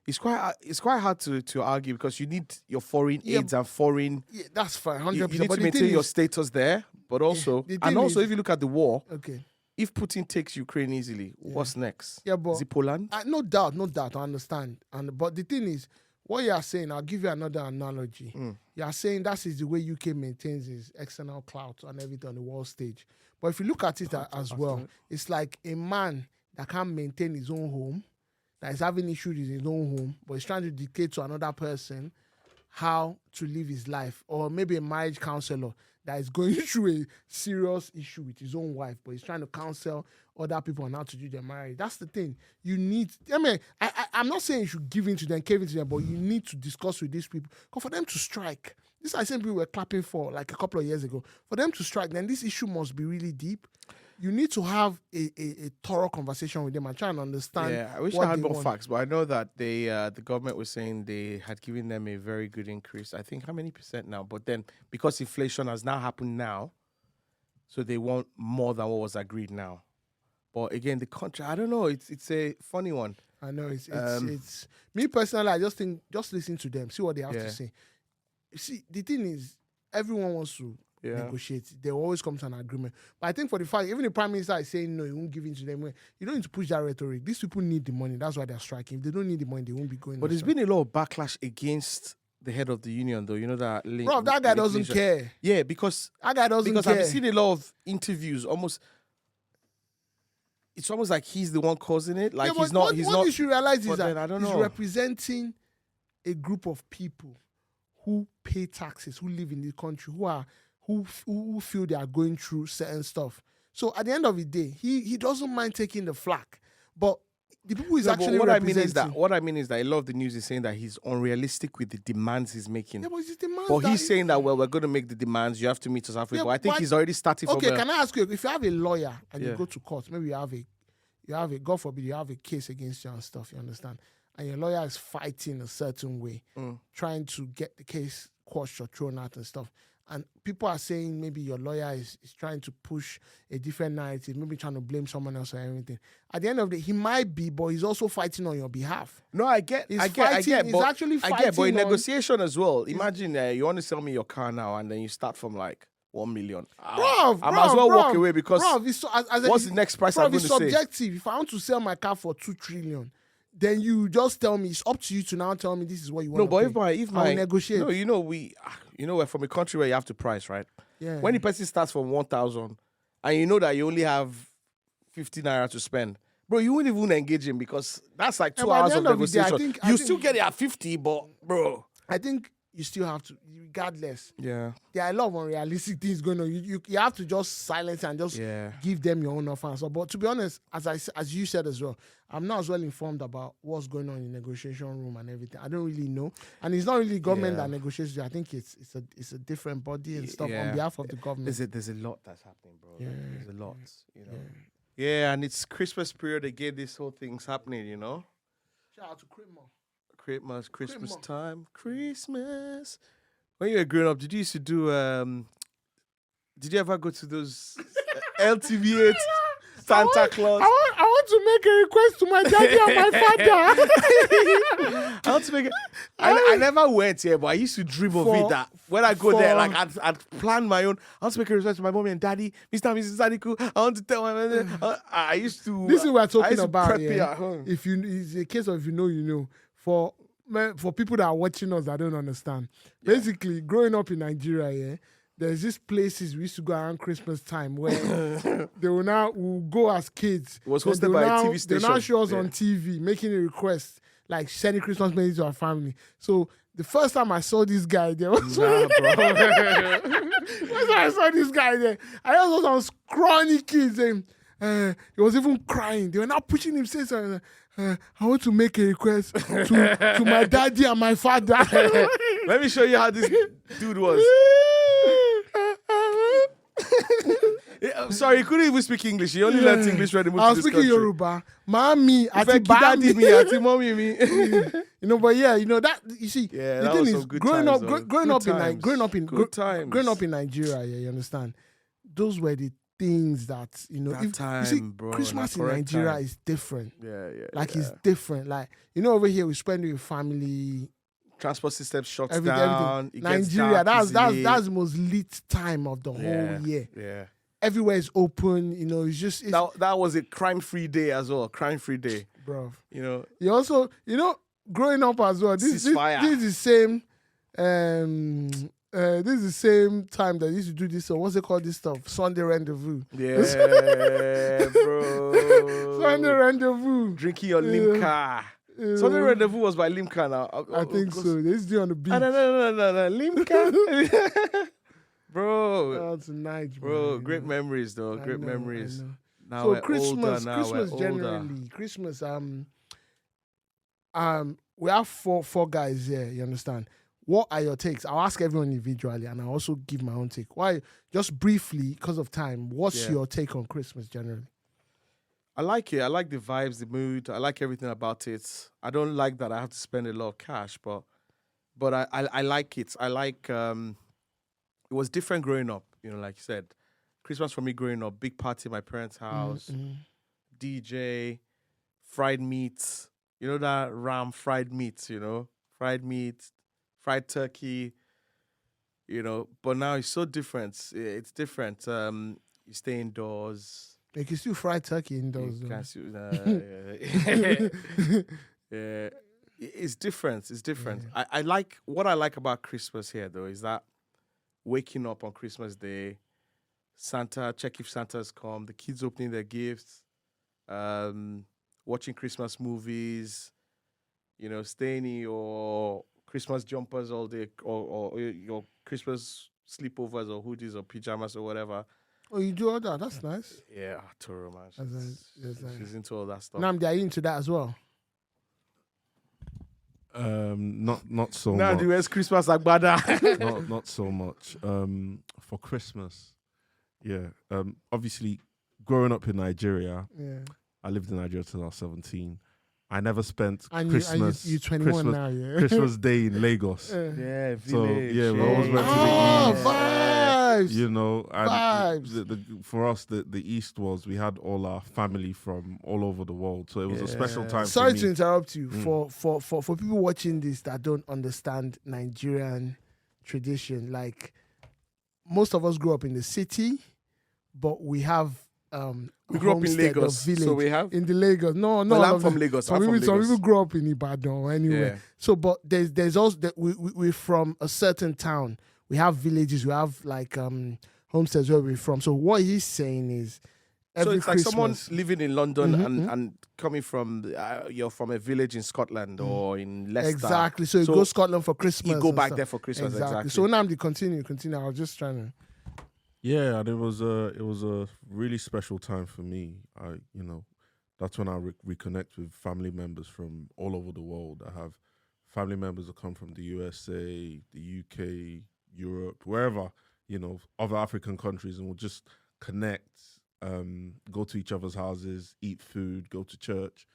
it's quite hard to argue because you need your foreign aids and foreign. Yeah, that's fine, 100%. You need to maintain your status there, but also if you look at the war, okay. If Putin takes Ukraine easily, what's next? Yeah, but is it Poland? No doubt, I understand. But the thing is, what you are saying, I'll give you another analogy. You are saying that is the way UK maintains its external clout and everything on the world stage. But if you look at it as well, it's like a man that can't maintain his own home, that is having issues in his own home, but he's trying to dictate to another person how to live his life. Or maybe a marriage counselor that is going through a serious issue with his own wife, but he's trying to counsel other people on how to do their marriage. That's the thing. You need, I'm not saying you should give in to them, cave into them, but you need to discuss with these people. Because for them to strike, this I think we were clapping for like a couple of years ago. For them to strike, then this issue must be really deep. You need to have a thorough conversation with them and try and understand. Yeah, I wish I had more facts, but I know that the government was saying they had given them a very good increase. I think how many % now? But then because inflation has now happened now, so they want more than what was agreed now. But again, the contract, I don't know. It's a funny one. I know it's me personally. I just think listen to them, see what they have to say. See, the thing is, everyone wants to negotiate. They always come to an agreement. But I think for the fact, even the prime minister is saying no, he won't give in to them. You don't need to push that rhetoric. These people need the money. That's why they're striking. If they don't need the money, they won't be going. But there's been a lot of backlash against the head of the union, though. You know that. Bro, that guy doesn't care. Yeah, because that guy doesn't care. I've seen a lot of interviews. It's almost like he's the one causing it. Like he's not. What you should realize is that I don't he's know. representing a group of people who pay taxes, who live in the country, who feel they are going through certain stuff. So at the end of the day, he doesn't mind taking the flak. But the people he's actually representing... What I mean is that a lot of the news is saying that he's unrealistic with the demands he's making. Yeah, but it's demands. But he's saying that, we're going to make the demands. You have to meet us halfway. But I think he's already starting from... Okay, can I ask you, if you have a lawyer and you go to court, maybe you have a, God forbid, you have a case against you and stuff, you understand? And your lawyer is fighting a certain way, trying to get the case quashed or thrown out and stuff. And people are saying maybe your lawyer is trying to push a different narrative, maybe trying to blame someone else or everything. At the end of the day, he might be, but he's also fighting on your behalf. No, I get. He's actually fighting. But in negotiation as well, imagine you want to sell me your car now and then you start from like 1 million. I might as well walk away because what's the next price I'm going to say? It's subjective. If I want to sell my car for 2 trillion, then you just tell me, it's up to you to now tell me this is what you want to pay. No, but if my negotiate. No, we're from a country where you have to price, right? Yeah. When the person starts from 1,000 and you know that you only have 50 naira to spend, bro, you won't even engage him because that's like 2 hours of negotiation. You still get it at 50, but bro, I think you still have to, regardless. Yeah. There are a lot of unrealistic things going on. You have to just silence and just give them your own offer. So, but to be honest, as you said as well, I'm not as well informed about what's going on in the negotiation room and everything. I don't really know. And it's not really government that negotiates. I think it's a different body and stuff on behalf of the government. There's a lot that's happening, bro. Yeah. There's a lot, you know. Yeah, and it's Christmas period again. This whole thing's happening, you know. Shout out to Christmas time. Christmas. When you were growing up, did you used to do did you ever go to those LTV8 Santa Claus? I want to make a request to my daddy and my father. I want to make it. I never went here, but I used to dream of it that when I go there, like I'd plan my own. I want to make a request to my mommy and daddy, Mr. and Mrs. Sadiku. I want to tell my I used to. This is what we're I talking used to about. prep it Yeah. at home. If you, it's a case of if you know, you know. For people that are watching us that don't understand, basically growing up in Nigeria, yeah, there's these places we used to go around Christmas time where they will go as kids. It was Then hosted by a TV They now station. show us on TV making a request, like sending Christmas messages to our family. So the first time I saw this guy there was Nah, bro. first time I saw this guy there, I just saw some scrawny kids and he was even crying. They were now pushing him, saying something. I want to make a request to my daddy and my father. Let me show you how this dude was. I'm sorry, he couldn't even speak English. He only learned English when he moved I to was this speaking country. Yoruba. Mami, ati Daddy bami. me, ati mommy me. You know, but yeah, you know that you see. Yeah, the that thing was is, some good growing times, up, though. growing Good up in times. growing up in Nigeria, yeah, you understand. Those were the things that you know. That you see, time, bro, Christmas that in correct Nigeria time. is different. Yeah. Like it's different. Like you know, over here we spend it with family. Transport system shuts Everything. down. It gets Nigeria, dark that's easily. the most lit time of the whole year. Yeah. Everywhere is open. You know, it's That was a crime-free day as well. Crime-free day. bro. You know. You also, you know, growing up as well. This is the same. This is the same time that they used to do this. So what's it called? This stuff, Sunday rendezvous. Yeah, bro. Sunday rendezvous. Drinking your Limca. Sunday rendezvous was by Limca now. I think so. They used to do it on the beach. No. Limca. Bro. That's nice, Bro, great memories though. I Great know, memories. I know. Now So we're Christmas, older. Christmas generally, Christmas. We have four guys here. You understand? What are your takes? I'll ask everyone individually, and I'll also give my own take. Why? Just briefly, because of time. What's your take on Christmas generally? I like it. I like the vibes, the mood. I like everything about it. I don't like that I have to spend a lot of cash, but I like it. I like it was different growing up, you know, like you said. Christmas for me growing up, big party at my parents' house, DJ, fried meats. You know that ram fried meats, you know? Fried meat, fried turkey, you know. But now it's so different. It's different. You stay indoors. You can still fry turkey indoors. Yeah, it's different. It's different. Yeah. I like what I like about Christmas here though is that waking up on Christmas Day, Santa, check if Santa's come, the kids opening their gifts, watching Christmas movies, you know, staying in your Christmas jumpers all day or your Christmas sleepovers or hoodies or pajamas or whatever. Oh, you do all that? That's nice. Yeah, Toro, man. She's into all that stuff. Namdi, are you into that as well? Not so now much. the West Christmas agbada. not so much. For Christmas, yeah. Obviously, growing up in Nigeria, I lived in Nigeria till I was 17. I never spent Christmas. You're 21 Christmas, now, yeah. Christmas Day in Lagos. Yeah, village. So yeah, we always went to the east. Vibes. You know, and Vibes. for us, the East was we had all our family from all over the world, so it was a special time. Sorry for me. to interrupt you. For people watching this that don't understand Nigerian tradition, like most of us grew up in the city, but we have we grew up in Lagos, village so we have in the Lagos. No, well, I'm from Lagos. Some people grew up in Ibadan or anywhere. Yeah. So, but there's also that we're from a certain town. We have villages. We have like homesteads where we're from. So what he's saying is, so it's like someone Christmas, living in London and coming from you're from a village in Scotland or in Leicester. Exactly. So you go Scotland for Christmas. You go and back stuff. there for Christmas. Exactly. So now continue. I was just trying to. Yeah, and it was a really special time for me. That's when I reconnect with family members from all over the world. I have family members that come from the USA, the UK, Europe, wherever, other African countries, and we'll just connect, go to each other's houses, eat food, go to church.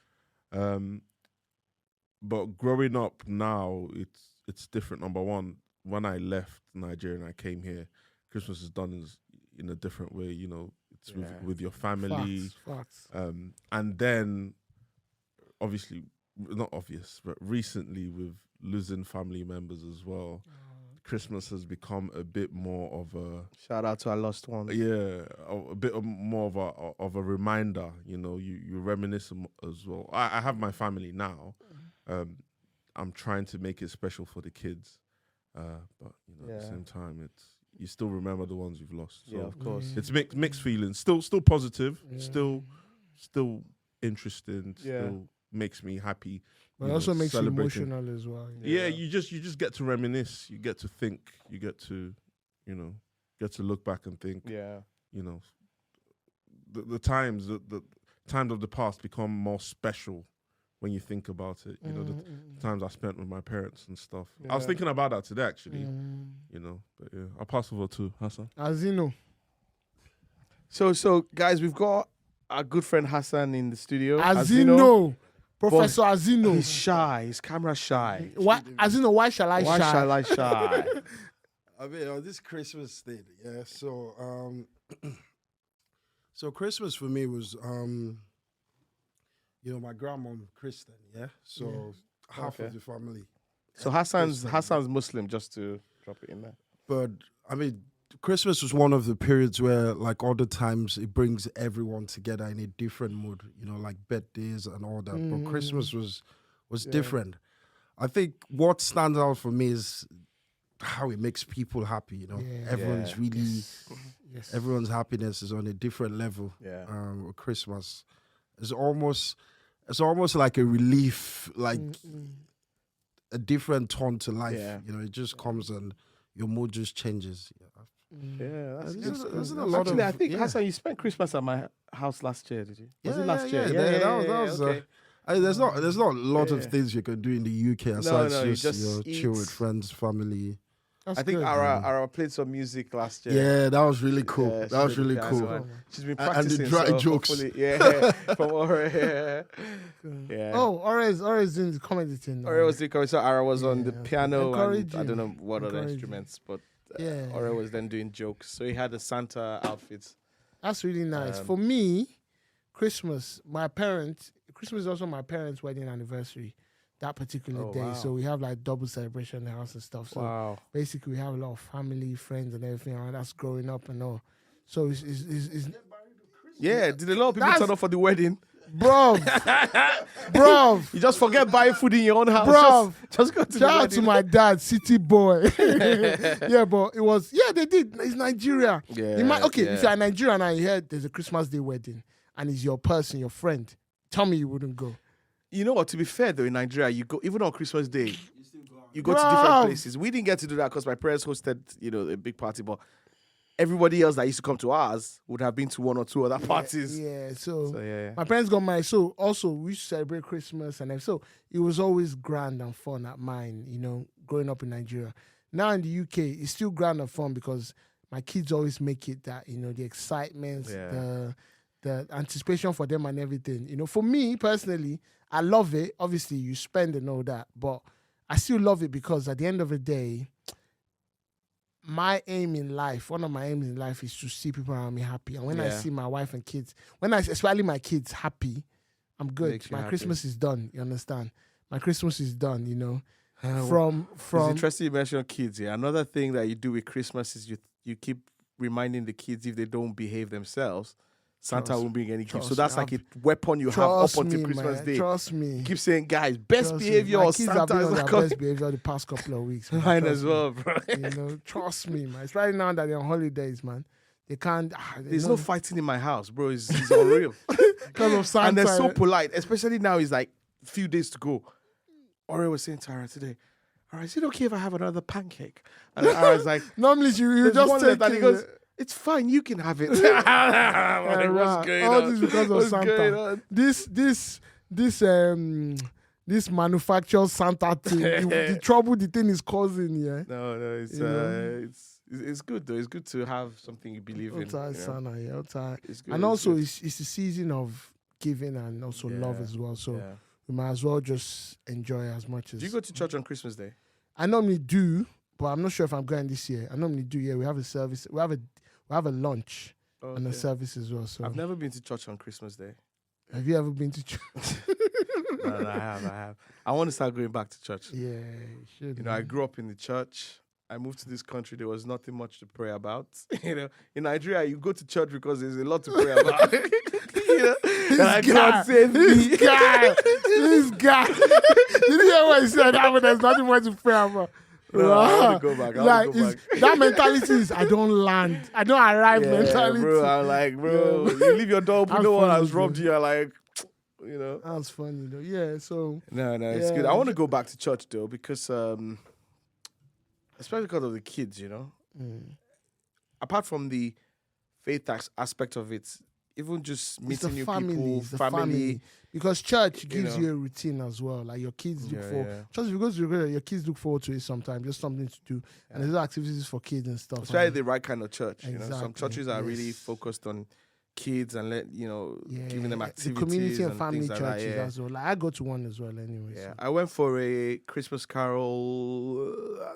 But growing up now, it's different. Number one, when I left Nigeria and I came here, Christmas is done in a different way. with your family. Facts. And then, obviously, not obvious, but recently with losing family members as well, Christmas has become a bit more of a shout out to our lost ones. Yeah, a bit more of a reminder. You know, you reminisce as well. I have my family now. I'm trying to make it special for the kids, but at the same time, you still remember the ones you've lost. So of course, it's mixed feelings. Still positive. Still interesting. Still makes me happy. But it also makes you emotional as well. Yeah, you just get to reminisce. You get to think. You get to, get to look back and think. Yeah. The times of the past become more special when you think about it. The times I spent with my parents and stuff. I was thinking about that today, actually. But yeah, I'll pass over to Hassan. Azino. So guys, we've got our good friend Hassan in the studio. Azino. Professor Azino. He's shy. He's camera shy. Why, Azino, why shall I Why shy? shall I shy? I mean, on this Christmas thing, so so Christmas for me was my grandmom Christian, so half of the family. So Hassan's Muslim, just to drop it in there. But I mean, Christmas was one of the periods where, like all the times, it brings everyone together in a different mood, like birthdays and all that. But Christmas was different. I think what stands out for me is how it makes people happy. Everyone's really, everyone's happiness is on a different level. With Christmas, it's almost like a relief, like a different tone to life. It just comes and your mood just changes. Yeah, that's isn't a lot actually, of, I think Hassan, you spent Christmas at my house last year, did you? Was it last year? That was okay. There's not a lot of things you can do in the UK aside just chill with friends, family. That's I think good. Ara played some music last year. Yeah, that was really cool. Yeah, that was really piano, cool. and she's been And practicing. the dry so jokes. From Ora. Yeah. Oh, Ora is doing the comedy thing. Ora was the comedy. So Ara was on the piano. And I Encouraging. don't know what other instruments, but Ora was then doing jokes. So he had a Santa outfit. That's really nice. For me, Christmas is also my parents' wedding anniversary. That particular day, wow. so we have like double celebration in the house and stuff. So basically, we have a lot of family, friends, and everything around us growing up and all. So it's yeah. Did a lot of people turn up for the wedding? bro. You just forget buying food in your own house. Bro, just go to the shout out wedding. to my dad, city boy. Yeah, but it was they did. It's Nigeria. Yeah, if you're in Nigeria and you heard there's a Christmas Day wedding and it's your person, your friend, tell me you wouldn't go. You know what? To be fair, though, in Nigeria, you go even on Christmas Day. You go to different places. We didn't get to do that because my parents hosted, a big party. But everybody else that used to come to ours would have been to one or two other parties. Yeah. So yeah. my parents got married. So also we used to celebrate Christmas, and so it was always grand and fun at mine. Growing up in Nigeria. Now in the UK, it's still grand and fun because my kids always make it that the excitement, the anticipation for them and everything. For me personally, I love it. Obviously, you spend and all that, but I still love it because at the end of the day, one of my aims in life is to see people around me happy. And when I see my wife and kids, especially my kids happy, I'm good. My Christmas is done. You understand? My Christmas is done, From It's interesting you mention kids. Yeah, another thing that you do with Christmas is you keep reminding the kids if they don't behave themselves, Santa won't bring any gifts. So that's like a weapon you have up until Christmas Day. Trust me. Keep saying, guys, best behavior My or kids Santa have been is on not their coming. best behavior the past couple of weeks. Man. Mine Trust as me. well, bro. Trust me, man. It's right now that they're on holidays, man. They can't. There's no fighting in my house, bro. It's unreal. Because of Santa. And they're so polite, especially now. It's like a few days to go. Ore was saying to Ara today, all right, is it okay if I have another pancake? And Ara's like, normally you there's just one take left, and he it. goes, it's fine, you can have it. What's going all on? this because of What's going Santa. on? This manufactured Santa thing, the trouble the thing is causing, yeah. No, it's good though. It's good to have something you believe in. Santa, It's good, and it's also good. it's the season of giving and also love as well. So we might as well just enjoy as much as. Do you go to church on Christmas Day? I normally do, but I'm not sure if I'm going this year. I normally do. Yeah, we have a service. We have a lunch and the service as well. So I've never been to church on Christmas Day. have you ever been to church? No, I have. I want to start going back to church. Yeah, you should. You know, I grew up in the church. I moved to this country. There was nothing much to pray about. You know, in Nigeria, you go to church because there's a lot to pray about. You know, God save me. This guy. Did you hear what he said? There's nothing much to pray about. No, I want to go back. I want to go back. That mentality is I don't land. I don't arrive mentality. Bro, I'm like, bro, you leave your door open, no one has robbed you. You're like, you know. That's funny though. Yeah, so. No, it's good. I want to go back to church though because, especially because of the kids, you know. Apart from the faith aspect of it, even just meeting new people, family. Because church gives you a routine as well. Like your kids look forward. Just because your kids look forward to it sometimes, just something to do. And there's activities for kids and stuff. Especially the right kind of church. Exactly. You know, some churches are really focused on kids and giving them activities. The community and family things like churches that, as well. Like I go to one as well anyway. Yeah. So. I went for a Christmas carol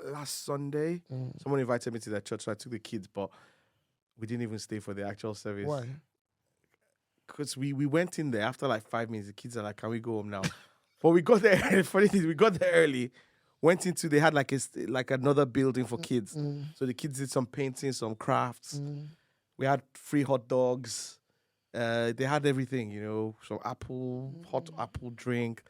last Sunday. Someone invited me to their church, so I took the kids, but we didn't even stay for the actual service. Why? Because we went in there after like 5 minutes. The kids are like, "Can we go home now?" But we got there. The funny thing is, we got there early. Went into, they had like another building for kids. So the kids did some painting, some crafts. We had free hot dogs. They had everything, you know, some hot apple drink.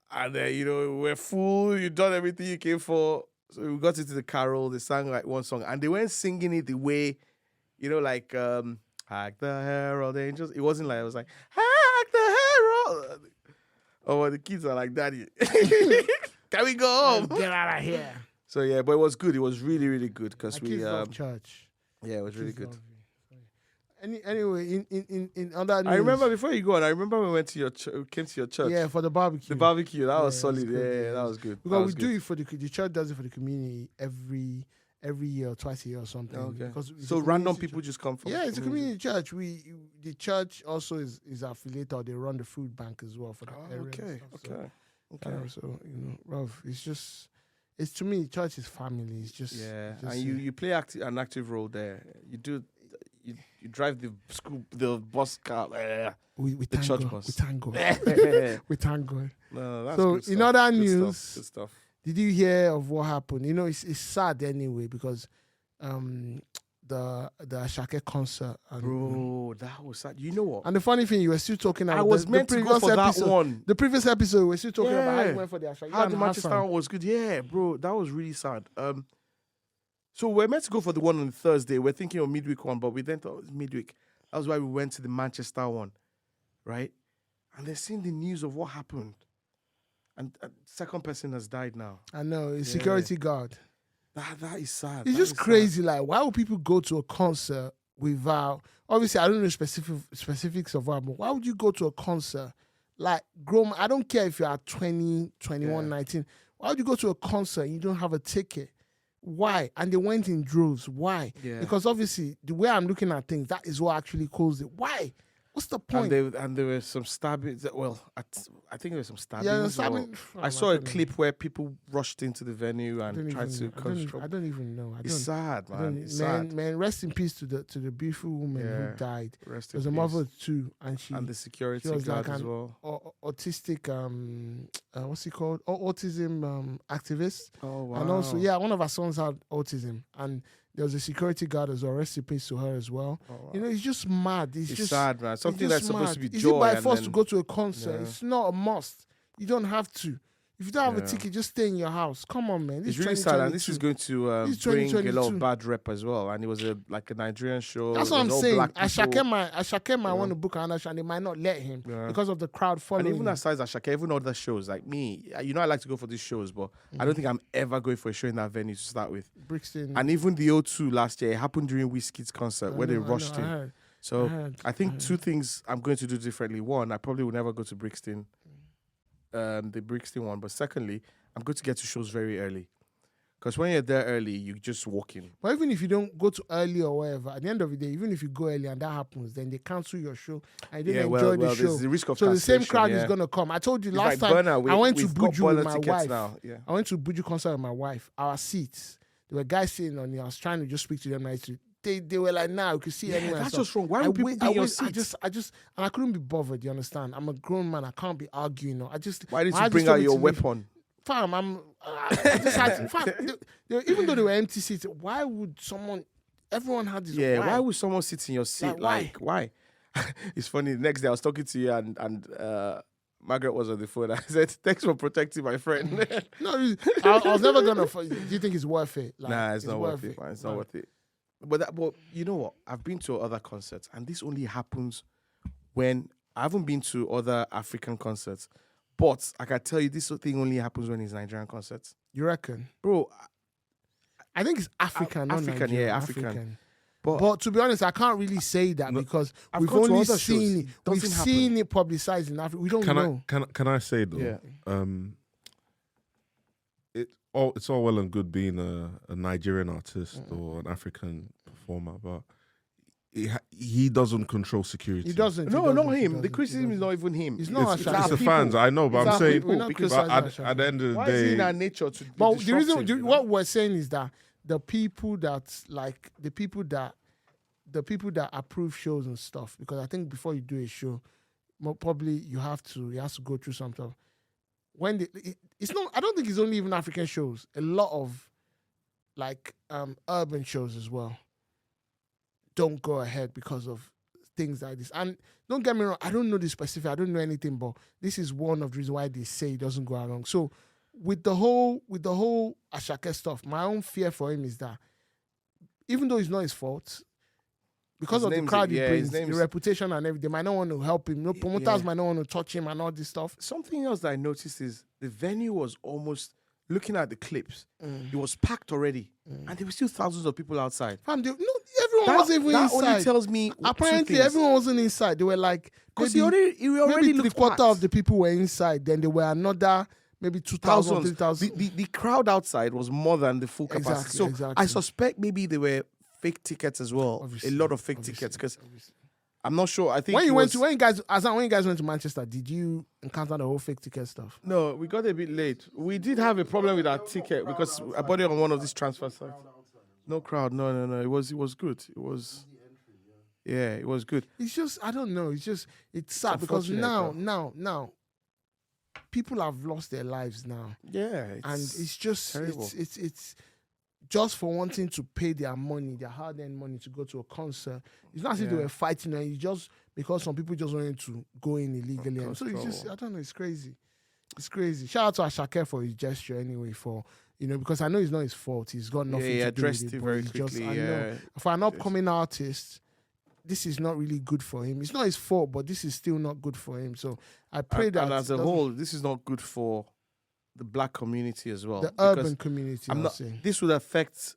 And then, you know, we're full. You done everything you came for. So we got into the carol. They sang like one song. And they weren't singing it the way, you know, like, Hark the Herald Angels. It wasn't like, I was like, Hark the Herald. Oh, well, the kids are like, Daddy, can we go home? Get out of here. So, yeah, but it was good. It was really, really good because we... love church. Yeah, it was really good. Anyway, in other news, I remember before you go on, I remember we went to your came to your church. Yeah, for the barbecue. The barbecue, that was solid. Good, yeah, that was good. Because we do it for the church does it for the community every year or twice a year or something. Okay. Because so random people just come from. Yeah, it's a community church. The church also is affiliated, or they run the food bank as well for the area. Okay. So you know, Rob, it's to me, church is family. It's just and you play an active role there. You do. You drive the bus car. We the thank church God. bus. We thank God. We thank God. No, that's so good in stuff. other Good news, stuff. Good stuff. Did you hear of what happened? You know, it's sad anyway because the Asake concert. Bro, that was sad. You know what? And the funny thing, you were still talking about I was meant to go for that one. The previous episode, we were still talking about how you went for the Asake. How the Manchester one was good. Yeah, bro, that was really sad. So we're meant to go for the one on Thursday. We're thinking of midweek one, but we then thought it was midweek. That was why we went to the Manchester one, right? And they're seeing the news of what happened. And second person has died now. I know, it's security guard. That is sad. It's just crazy. Like, why would people go to a concert without... Obviously, I don't know specifics of what, but why would you go to a concert? Like, grown, I don't care if you're at 20, 21, 19. Why would you go to a concert and you don't have a ticket? Why? And they went in droves. Why? Yeah. Because obviously, the way I'm looking at things, that is what actually caused it. Why? What's the point? And there were some stabbings. Well, I think there were some stabbings. Yeah, I saw a clip where people rushed into the venue and tried to I don't even know. It's sad, man. It's sad. Man, rest in peace to the beautiful woman who died. Rest There's in a peace. mother too, and the security was guard like as well. Autistic, what's he called? Autism activist. Oh wow! And also, one of our sons had autism, and there was a security guard as well. Rest in peace to her as well. Oh, wow. You know, it's just mad. It's just sad, man. Something that's supposed to be joy. Is it by force to go to a concert? Yeah. It's not a must. You don't have to. If you don't have a ticket, just stay in your house. Come on, man. It's really sad, and this is going to bring a lot of bad rep as well. And it was like a Nigerian show. That's what I'm saying. Asake might want to book another show, and they might not let him because of the crowd following. And even aside Asake, even other shows like me, you know, I like to go for these shows, but I don't think I'm ever going for a show in that venue to start with. Brixton. And even the O2 last year, it happened during Wizkid's concert where they rushed in. So I think two things I'm going to do differently. One, I probably will never go to Brixton. The Brixton one, but secondly, I'm going to get to shows very early, because when you're there early, you just walk in. But even if you don't go to early or whatever, at the end of the day, even if you go early and that happens, then they cancel your show and you didn't enjoy the show. There's the risk of so the same crowd is gonna come. I told you last time I went to Buju with my wife. I went to Buju concert with my wife. Our seats, there were guys sitting on it. I was trying to just speak to them nicely. they were like, nah, we could see anywhere. That's So just wrong. Why would people be in your seats? I just, and I couldn't be bothered. You understand? I'm a grown man. I can't be arguing. Why did you bring out your weapon? Fam, I just had to, fam, even though they were empty seats, why would someone? Everyone had this. Yeah, why would someone sit in your seat? Like, why? It's funny. The next day I was talking to you and Margaret was on the phone. I said, "Thanks for protecting my friend." No, I was never gonna. Do you think it's worth it? Like, nah, it's not worth it. Man. It's not worth it. But you know what? I've been to other concerts, and this only happens when I haven't been to other African concerts. But I can tell you, this thing only happens when it's Nigerian concerts. You reckon, bro? I think it's African, not African, Nigerian. yeah, African. But to be honest, I can't really say that because I've we've gone to only other shows. seen it. We've Doesn't seen it publicized in Africa. We don't know. Can I say though? Yeah. It's all well and good being a Nigerian artist or an African performer, but he doesn't control security. He doesn't. No, not him. The criticism is not even him. It's not. It's the fans. I know, but I'm saying because at the end of the why is it day, in our nature to? But the reason, what we're saying is that the people that approve shows and stuff, because I think before you do a show, probably you have to go through some stuff. It's not. I don't think it's only even African shows. A lot of like urban shows as well don't go ahead because of things like this. And don't get me wrong, I don't know the specific. I don't know anything, but this is one of the reasons why they say it doesn't go along. So with the whole Asake stuff, my own fear for him is that even though it's not his fault, because of the crowd he brings, the reputation and everything, they might not want to help him. No promoters might not want to touch him and all this stuff. Something else that I noticed is the venue was almost, looking at the clips, it was packed already. And there were still thousands of people outside. Everyone wasn't even inside. That only tells me apparently everyone wasn't inside. They were like, because he already maybe looked quarter packed. of the people were inside. Then there were another maybe 2,000, 3,000. The crowd outside was more than the full capacity. Exactly. I suspect maybe there were fake tickets as well. Obviously, a lot of fake tickets because I'm not sure. I think when you guys went to Manchester, did you encounter the whole fake ticket stuff? No, we got a bit late. We did have a problem with our ticket because I bought it on one of these transfer sites. No crowd. No. It was good. It was. Yeah, it was good. It's just, I don't know. It's sad because now, people have lost their lives now. Yeah, and it's just terrible. It's just for wanting to pay their money, their hard-earned money to go to a concert. It's not as if they were fighting, and it's just because some people just wanted to go in illegally. And so it's just, I don't know, it's crazy. It's crazy. Shout out to Asake for his gesture anyway, because I know it's not his fault. He's got nothing to do with it. He addressed it very quickly. I know, for an upcoming artist, this is not really good for him. It's not his fault, but this is still not good for him. So I pray that... And as a whole, this is not good for the black community as well. The urban community, this would affect...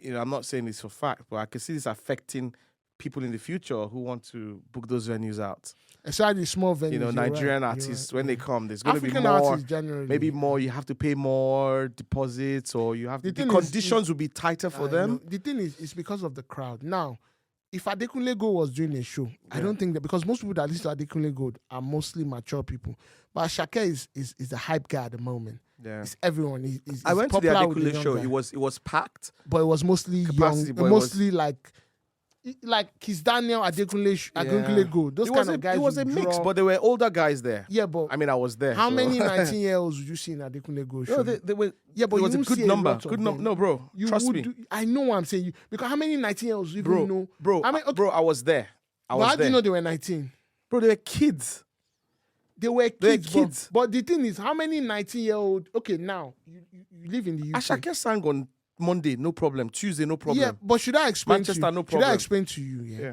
I'm not saying this for fact, but I can see this affecting people in the future who want to book those venues out. Especially small venues. Nigerian artists, when they come, there's going to be African more. Artists generally. Maybe more, you have to pay more deposits, or you have the conditions will be tighter for them. The thing is, it's because of the crowd. Now, if Adekunle Gold was doing a show, I don't think that, because most people that listen to Adekunle Gold are mostly mature people. But Asake is the hype guy at the moment. Yeah. It's everyone. I went to the Adekunle show. It was packed. But it was mostly Capacity, young. Mostly like Kiss Daniel, Adekunle Gold. Those kind of guys. It was a mix, but there were older guys there. Yeah, but I mean, I was there. How many 19-year-olds would you see in Adekunle Gold show? No, they were. Yeah, but it was you a good number. Good number. No, bro. Trust me. I know what I'm saying. Because how many 19-year-olds you even know? Bro, I was there. How do you know they were 19? Bro, they were kids. They were kids. But the thing is, how many 19-year-old? Okay, now you live in the UK. Asake sang on Monday, no problem. Tuesday, no problem. Yeah, but should I explain Manchester, to you? no problem. Should I explain to you? Yeah.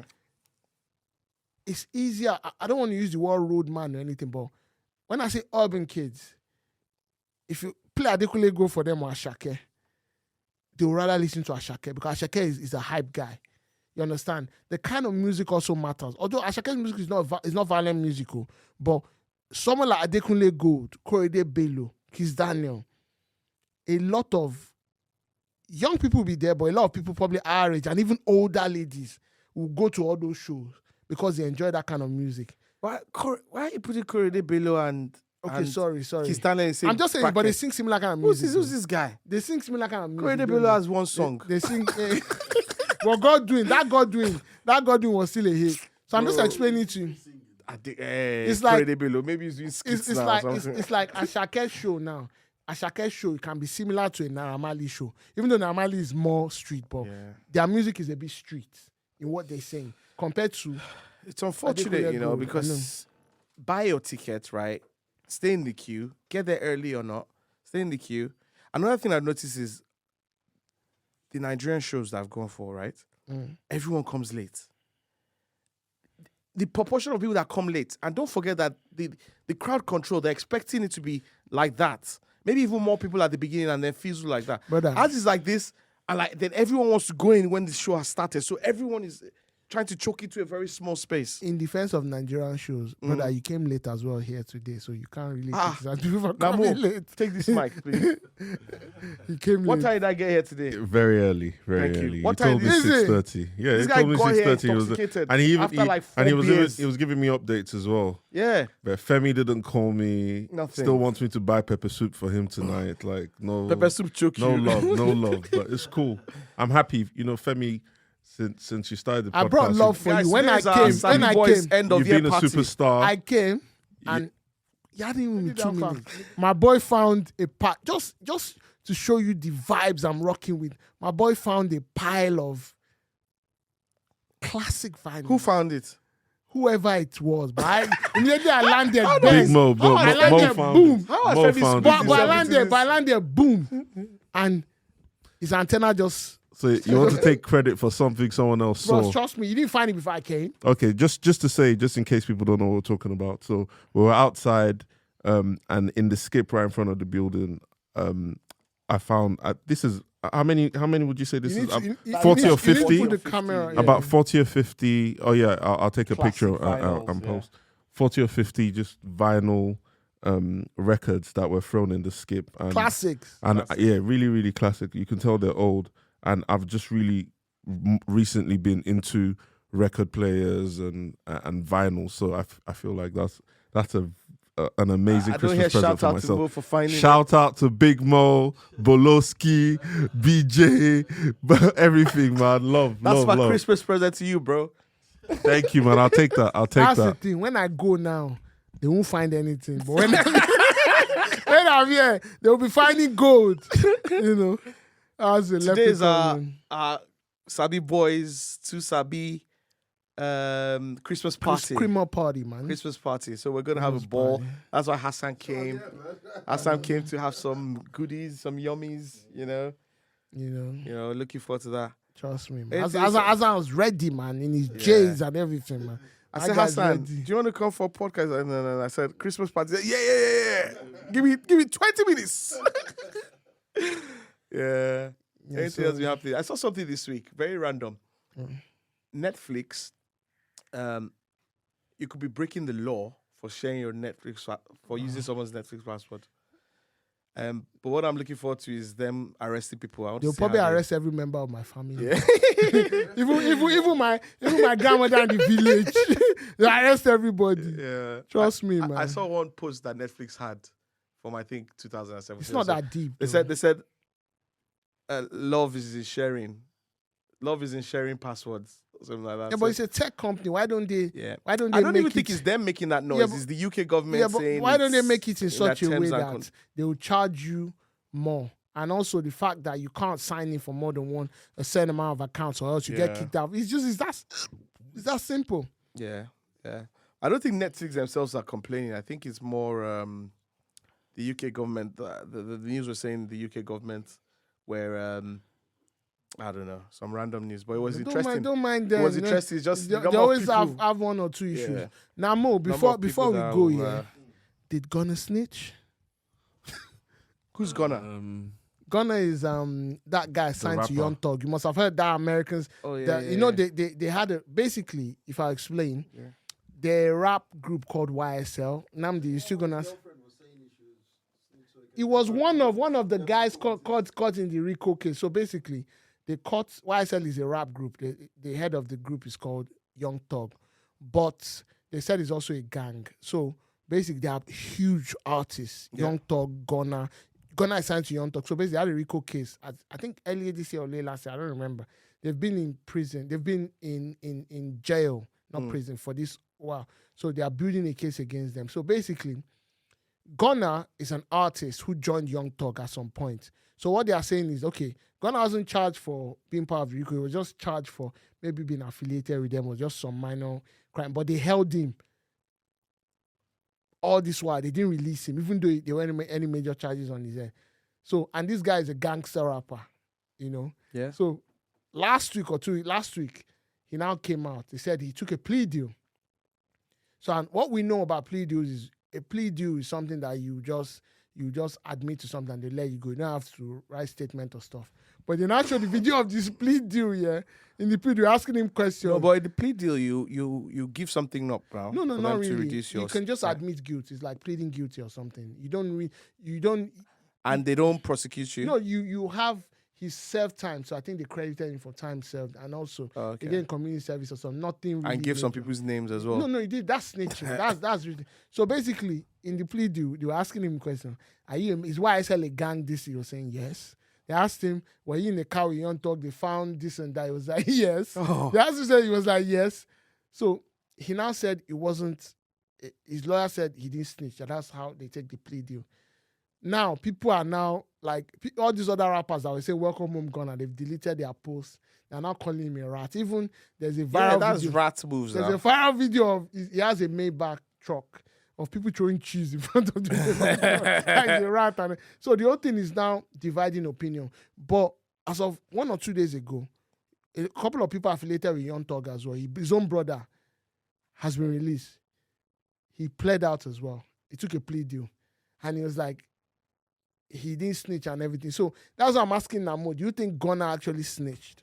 It's easier. I don't want to use the word road man or anything, but when I say urban kids, if you play Adekunle Gold for them or Asake, they will rather listen to Asake because Asake is a hype guy. You understand? The kind of music also matters. Although Ashake's music is not violent musical, but someone like Adekunle Gold, Korede Bello, Kiss Daniel, a lot of young people will be there, but a lot of people probably our age and even older ladies will go to all those shows because they enjoy that kind of music. Why are you putting Korede Bello and Okay, And sorry. He's standing in the same I'm just saying, but they bracket. sing similar kind of Who's music. this guy? They sing similar kind of music. Corey don't Bello they? has one song. They sing. Well, God doing was still a hit. So I'm just explaining to you. I think, It's like- Corey Bello. Maybe he's doing skits It's now. like or something. it's like Asake show now. Asake show can be similar to a Naira Marley show, even though Naira Marley is more street, but their music is a bit street in what they sing compared to. It's unfortunate, Gold, because buy your ticket, right? Stay in the queue. Get there early or not. Stay in the queue. Another thing I've noticed is the Nigerian shows that I've gone for, right? Everyone comes late. The proportion of people that come late, and don't forget that the crowd control, they're expecting it to be like that. Maybe even more people at the beginning and then fizzle like that. Brother. As is like this, and like then everyone wants to go in when the show has started. So everyone is trying to choke into a very small space. In defense of Nigerian shows, brother, you came late as well here today, so you can't really criticize people for coming late. Take this mic, please. You came What late. time did I get here today? Very early, very Thank you. early. What He time told me is it? 6:30. Yeah, This he guy told me got here 6:30. intoxicated And he even after like 4 he beers. was giving me updates as well. Yeah. But Femi didn't call me. Nothing. Still wants me to buy pepper soup for him tonight. Like no Pepper soup choke no you. love, no love. But it's cool. I'm happy. Femi, since you started the podcast, I brought love for Guys, you. When I today's our came, Sabi when I Boys came, end of you've year been a party. superstar. I came and you hadn't even been 2 minutes. My boy found a part just to show you the vibes I'm rocking with. My boy found a pile of classic vinyl. Who found it? Whoever it was, but immediately I landed. Big bang. Mo, bro. I Mo landed, found boom. it. How has Mo Femi found squeezed it. But I himself into landed, boom, and his antenna just. So you want to take credit for something someone else Bro, saw? trust me, you didn't find it before I came. Okay, just to say, just in case people don't know what we're talking about. So we were outside, and in the skip right in front of the building, I found this is how many would you say this is? 40 or 50? Put the camera. About 40 or 50. Oh yeah, I'll take a picture vinyls, and yeah. post. 40 or 50 just vinyl records that were thrown in the skip. And, Classics. And yeah, really, really classic. You can tell they're old. And I've just really recently been into record players and vinyl. So I feel like that's an amazing I don't Christmas hear present shout for out to myself. Mo for finding Shout out to Big Mo, Boloski, BJ, everything, man. That's love, my love. Christmas present to you, bro. Thank you, man. I'll take that. That's the that. thing. When I go now, they won't find anything. But when I'm here, they'll be finding gold. As a Today's leprechaun. Sabi Boys, 2 Sabi Christmas party. Creamer party, man. Christmas party. So we're gonna have a Christmas ball. party. That's why Hassan came. Hassan came to have some goodies, some yummies, looking forward to that. Trust me, man. It's- As I was ready, man, in his J's and everything, man. I That said, guy's Hassan, ready. do you want to come for a podcast? And I said, Christmas party. Yeah. Give me 20 minutes. Yeah. Anything else we have to? I saw something this week, very random. Netflix, you could be breaking the law for sharing your Netflix, for using someone's Netflix password. But what I'm looking forward to is them arresting people. I want to They'll see probably how they- arrest every member of my family. Yeah. even my grandmother in the village. They arrest everybody. Yeah. Trust me, man. I saw one post that Netflix had from I think 2017. It's not that deep. They though. said love is in sharing. Love is in sharing passwords. Something like that. Yeah, but it's a tech company. Why don't they? Yeah. Why don't they? I don't make even it, think it's them making that noise. Yeah, but- it's the UK government Yeah, but saying. why don't they it's make it in such their a way terms and that they will charge you more? And also the fact that you can't sign in for more than a certain amount of accounts, or else you get Yeah. kicked out. It's that simple. Yeah. I don't think Netflix themselves are complaining. I think it's more the UK government. The news was saying the UK government where I don't know, some random news, but it was interesting. Don't mind It them. was you know. interesting. It's just They, the they number of always people- have one or two issues. Yeah. Now, Mo, number before of we people go that here, will, did Gunna snitch? Who's gonna? Gunna is that guy signed to rapper. Young Thug. You must have heard that Americans. Oh yeah. That, yeah, you know, yeah. they had basically, if I explain, Yeah. the rap group called YSL. Namdi, you still gonna? It was one of the guys caught in the RICO case. So basically, they caught YSL is a rap group. The head of the group is called Young Thug, but they said it's also a gang. So basically they are huge artists. Young Thug, Gunna is signed to Young Thug. So basically, they had a RICO case. I think earlier this year or late last year, I don't remember. They've been in prison. They've been in jail, not prison, for this while. So they are building a case against them. So basically, Gunna is an artist who joined Young Thug at some point. So what they are saying is, okay, Gunna wasn't charged for being part of RICO. He was just charged for maybe being affiliated with them or just some minor crime. But they held him all this while. They didn't release him, even though there weren't any major charges on his head. So, and this guy is a gangster rapper, you know? Yeah. So last week, he now came out. He said he took a plea deal. So, and what we know about plea deals is a plea deal is something that you just admit to something and they let you go. You don't have to write statement or stuff. But they now show the video of this plea deal, yeah. In the plea deal, asking him questions. No, but in the plea deal, you give something up, bro. No, for not them really. To reduce your you can just admit guilt. It's like pleading guilty or something. You don't. And they don't prosecute you? No, you have his served time. So I think they credited him for time served. And also, again, community service or something. Nothing really. And give some people's names as well. No, he did. That's snitching. that's really. So basically, in the plea deal, they were asking him a question. Is YSL a gang this? He was saying yes. They asked him, were you in the car with Young Thug? They found this and that. He was like, yes. Oh. They asked him, he was like, yes. So he now said it wasn't, his lawyer said he didn't snitch. That's how they take the plea deal. Now, people are now, like, all these other rappers that will say, welcome home, Gunna, they've deleted their posts. They're now calling him a rat. Even there's a viral that's video. rat moves. There's a viral video of, he has a Maybach truck of people throwing cheese in front of the like a rat. And so the whole thing is now dividing opinion. But as of 1 or 2 days ago, a couple of people affiliated with Young Thug as well. His own brother has been released. He pled out as well. He took a plea deal. And he was like, he didn't snitch and everything. So that's what I'm asking Namo. Do you think Gunna actually snitched?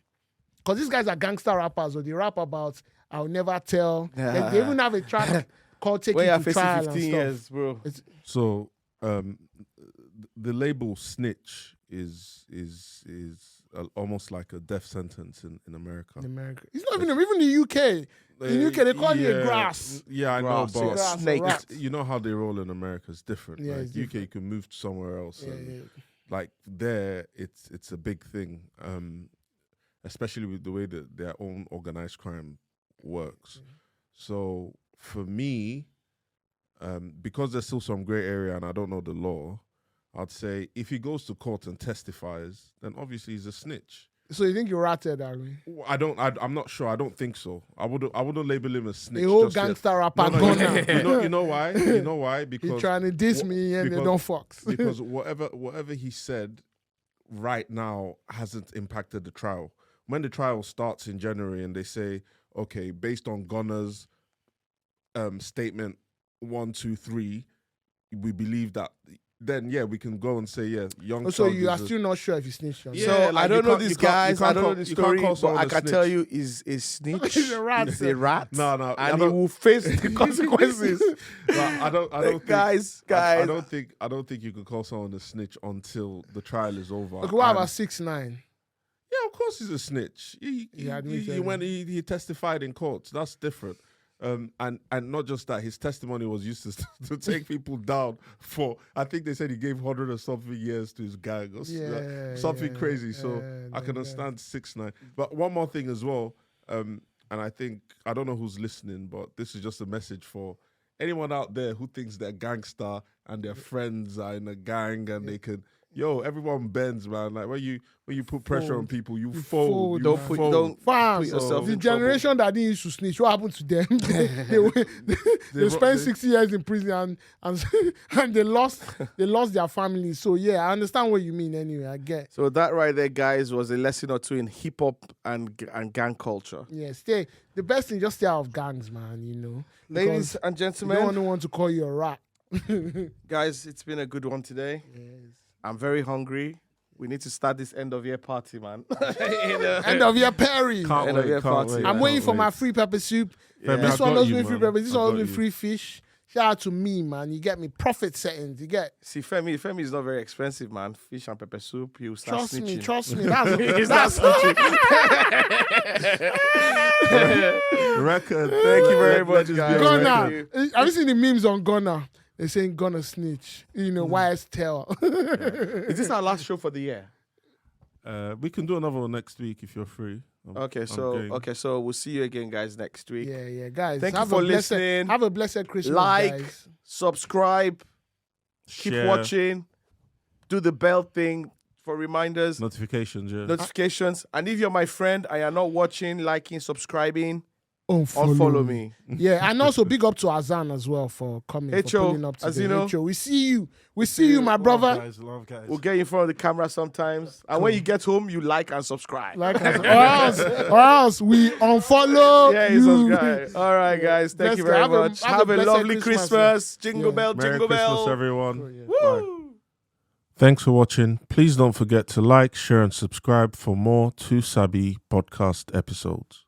Because these guys are gangster rappers, or they rap about, I'll never tell. They even have a track called Take It to Trial 15 and stuff. years, bro. So the label snitch is almost like a death sentence in America. In America. It's not even the UK. In UK, they call you a grass. Yeah, I Grass, know, but yeah. snake. Rat. you know how they roll in America is different. Yeah, Like it's UK, different. you can move somewhere else. Yeah, and yeah. like there, it's a big thing, especially with the way that their own organized crime works. So for me, because there's still some gray area and I don't know the law, I'd say if he goes to court and testifies, then obviously he's a snitch. So you think you ratted, Ari? I'm not sure. I don't think so. I wouldn't label him a snitch. The whole just yet. gangster rapper No, Gunna. you know why? You know why? Because He's trying to diss me and they because- don't fucks. because whatever he said right now hasn't impacted the trial. When the trial starts in January and they say, okay, based on Gunna's statement 1, 2, 3, we believe that. Then we can go and say Young. So Thug you are is a- still not sure if he snitched or not. Yeah, So like I don't you know can't- these you can't- guys. you I can't don't know call- the you can't story, call but someone I a can snitch. tell you is snitch. He's a rat, He's sir. a rat. No, and I he don't- will face the consequences. No, I don't think, Guys. I don't think you could call someone a snitch until the trial is over. Okay, what And- about 6ix9ine? Yeah, of course he's a snitch. He admitted it. he testified in court. That's different. And not just that, his testimony was used to take people down for. I think they said he gave 100 or something years to his gang or something crazy. So I can understand 6ix9ine. But one more thing as well. And I think I don't know who's listening, but this is just a message for anyone out there who thinks they're gangster and their friends are in a gang and they can. Yo, everyone bends, man. Like when you put pressure on people, you fold. fold, You man. fold. Fam, put yourself the in generation that didn't used to snitch, what happened to them? they spent 60 years in prison and they lost their families. So yeah, I understand what you mean anyway. I get. So that right there, guys, was a lesson or two in hip hop and gang culture. Yeah, the best thing, just stay out of gangs, man, you know. Ladies and You don't gentlemen, want to call you a rat. guys, it's been a good one today. Yes. I'm very hungry. We need to start this end of year party, man. End of year Perry. Can't End of wait, year can't party. wait, I'm can't waiting for wait. my free pepper soup. Yeah. This I one got was you, with free man. pepper. This I one was got with you. free fish. Shout out to me, man. You get me? Profit settings. You get? See, Femi is not very expensive, man. Fish and pepper soup, you start Trust me, snitching. trust me. That's Record. Thank you very much, guys. Ghana. Have you seen the memes on Ghana? They're saying Ghana snitch. You know, YSTEL. Is this our last show for the year? We can do another one next week if you're free. Okay, so we'll see you again, guys, next week. Yeah, guys. Thank you for listening. Have a blessed Christmas, Like, guys. subscribe, keep Share. watching, do the bell thing for reminders, Notifications, yeah. notifications. And if you're my friend and you're not watching, liking, subscribing, Unfollow unfollow me. Yeah, and also big up to Azan as well for coming, for H.O., pulling up as today. you know. H.O., we see you. We see you, my brother. Love guys. We'll get in front of the camera sometimes. And when you get home, you like and subscribe. Or else we unfollow Yeah, you. subscribe. All right, guys. Thank you very much. Have a blessed lovely Christmas. Christmas. Jingle Yeah. bell, Merry jingle Christmas, bell. everyone. Woo! Thanks for watching. Please don't forget to like, share, and subscribe for more 2 Sabi podcast episodes.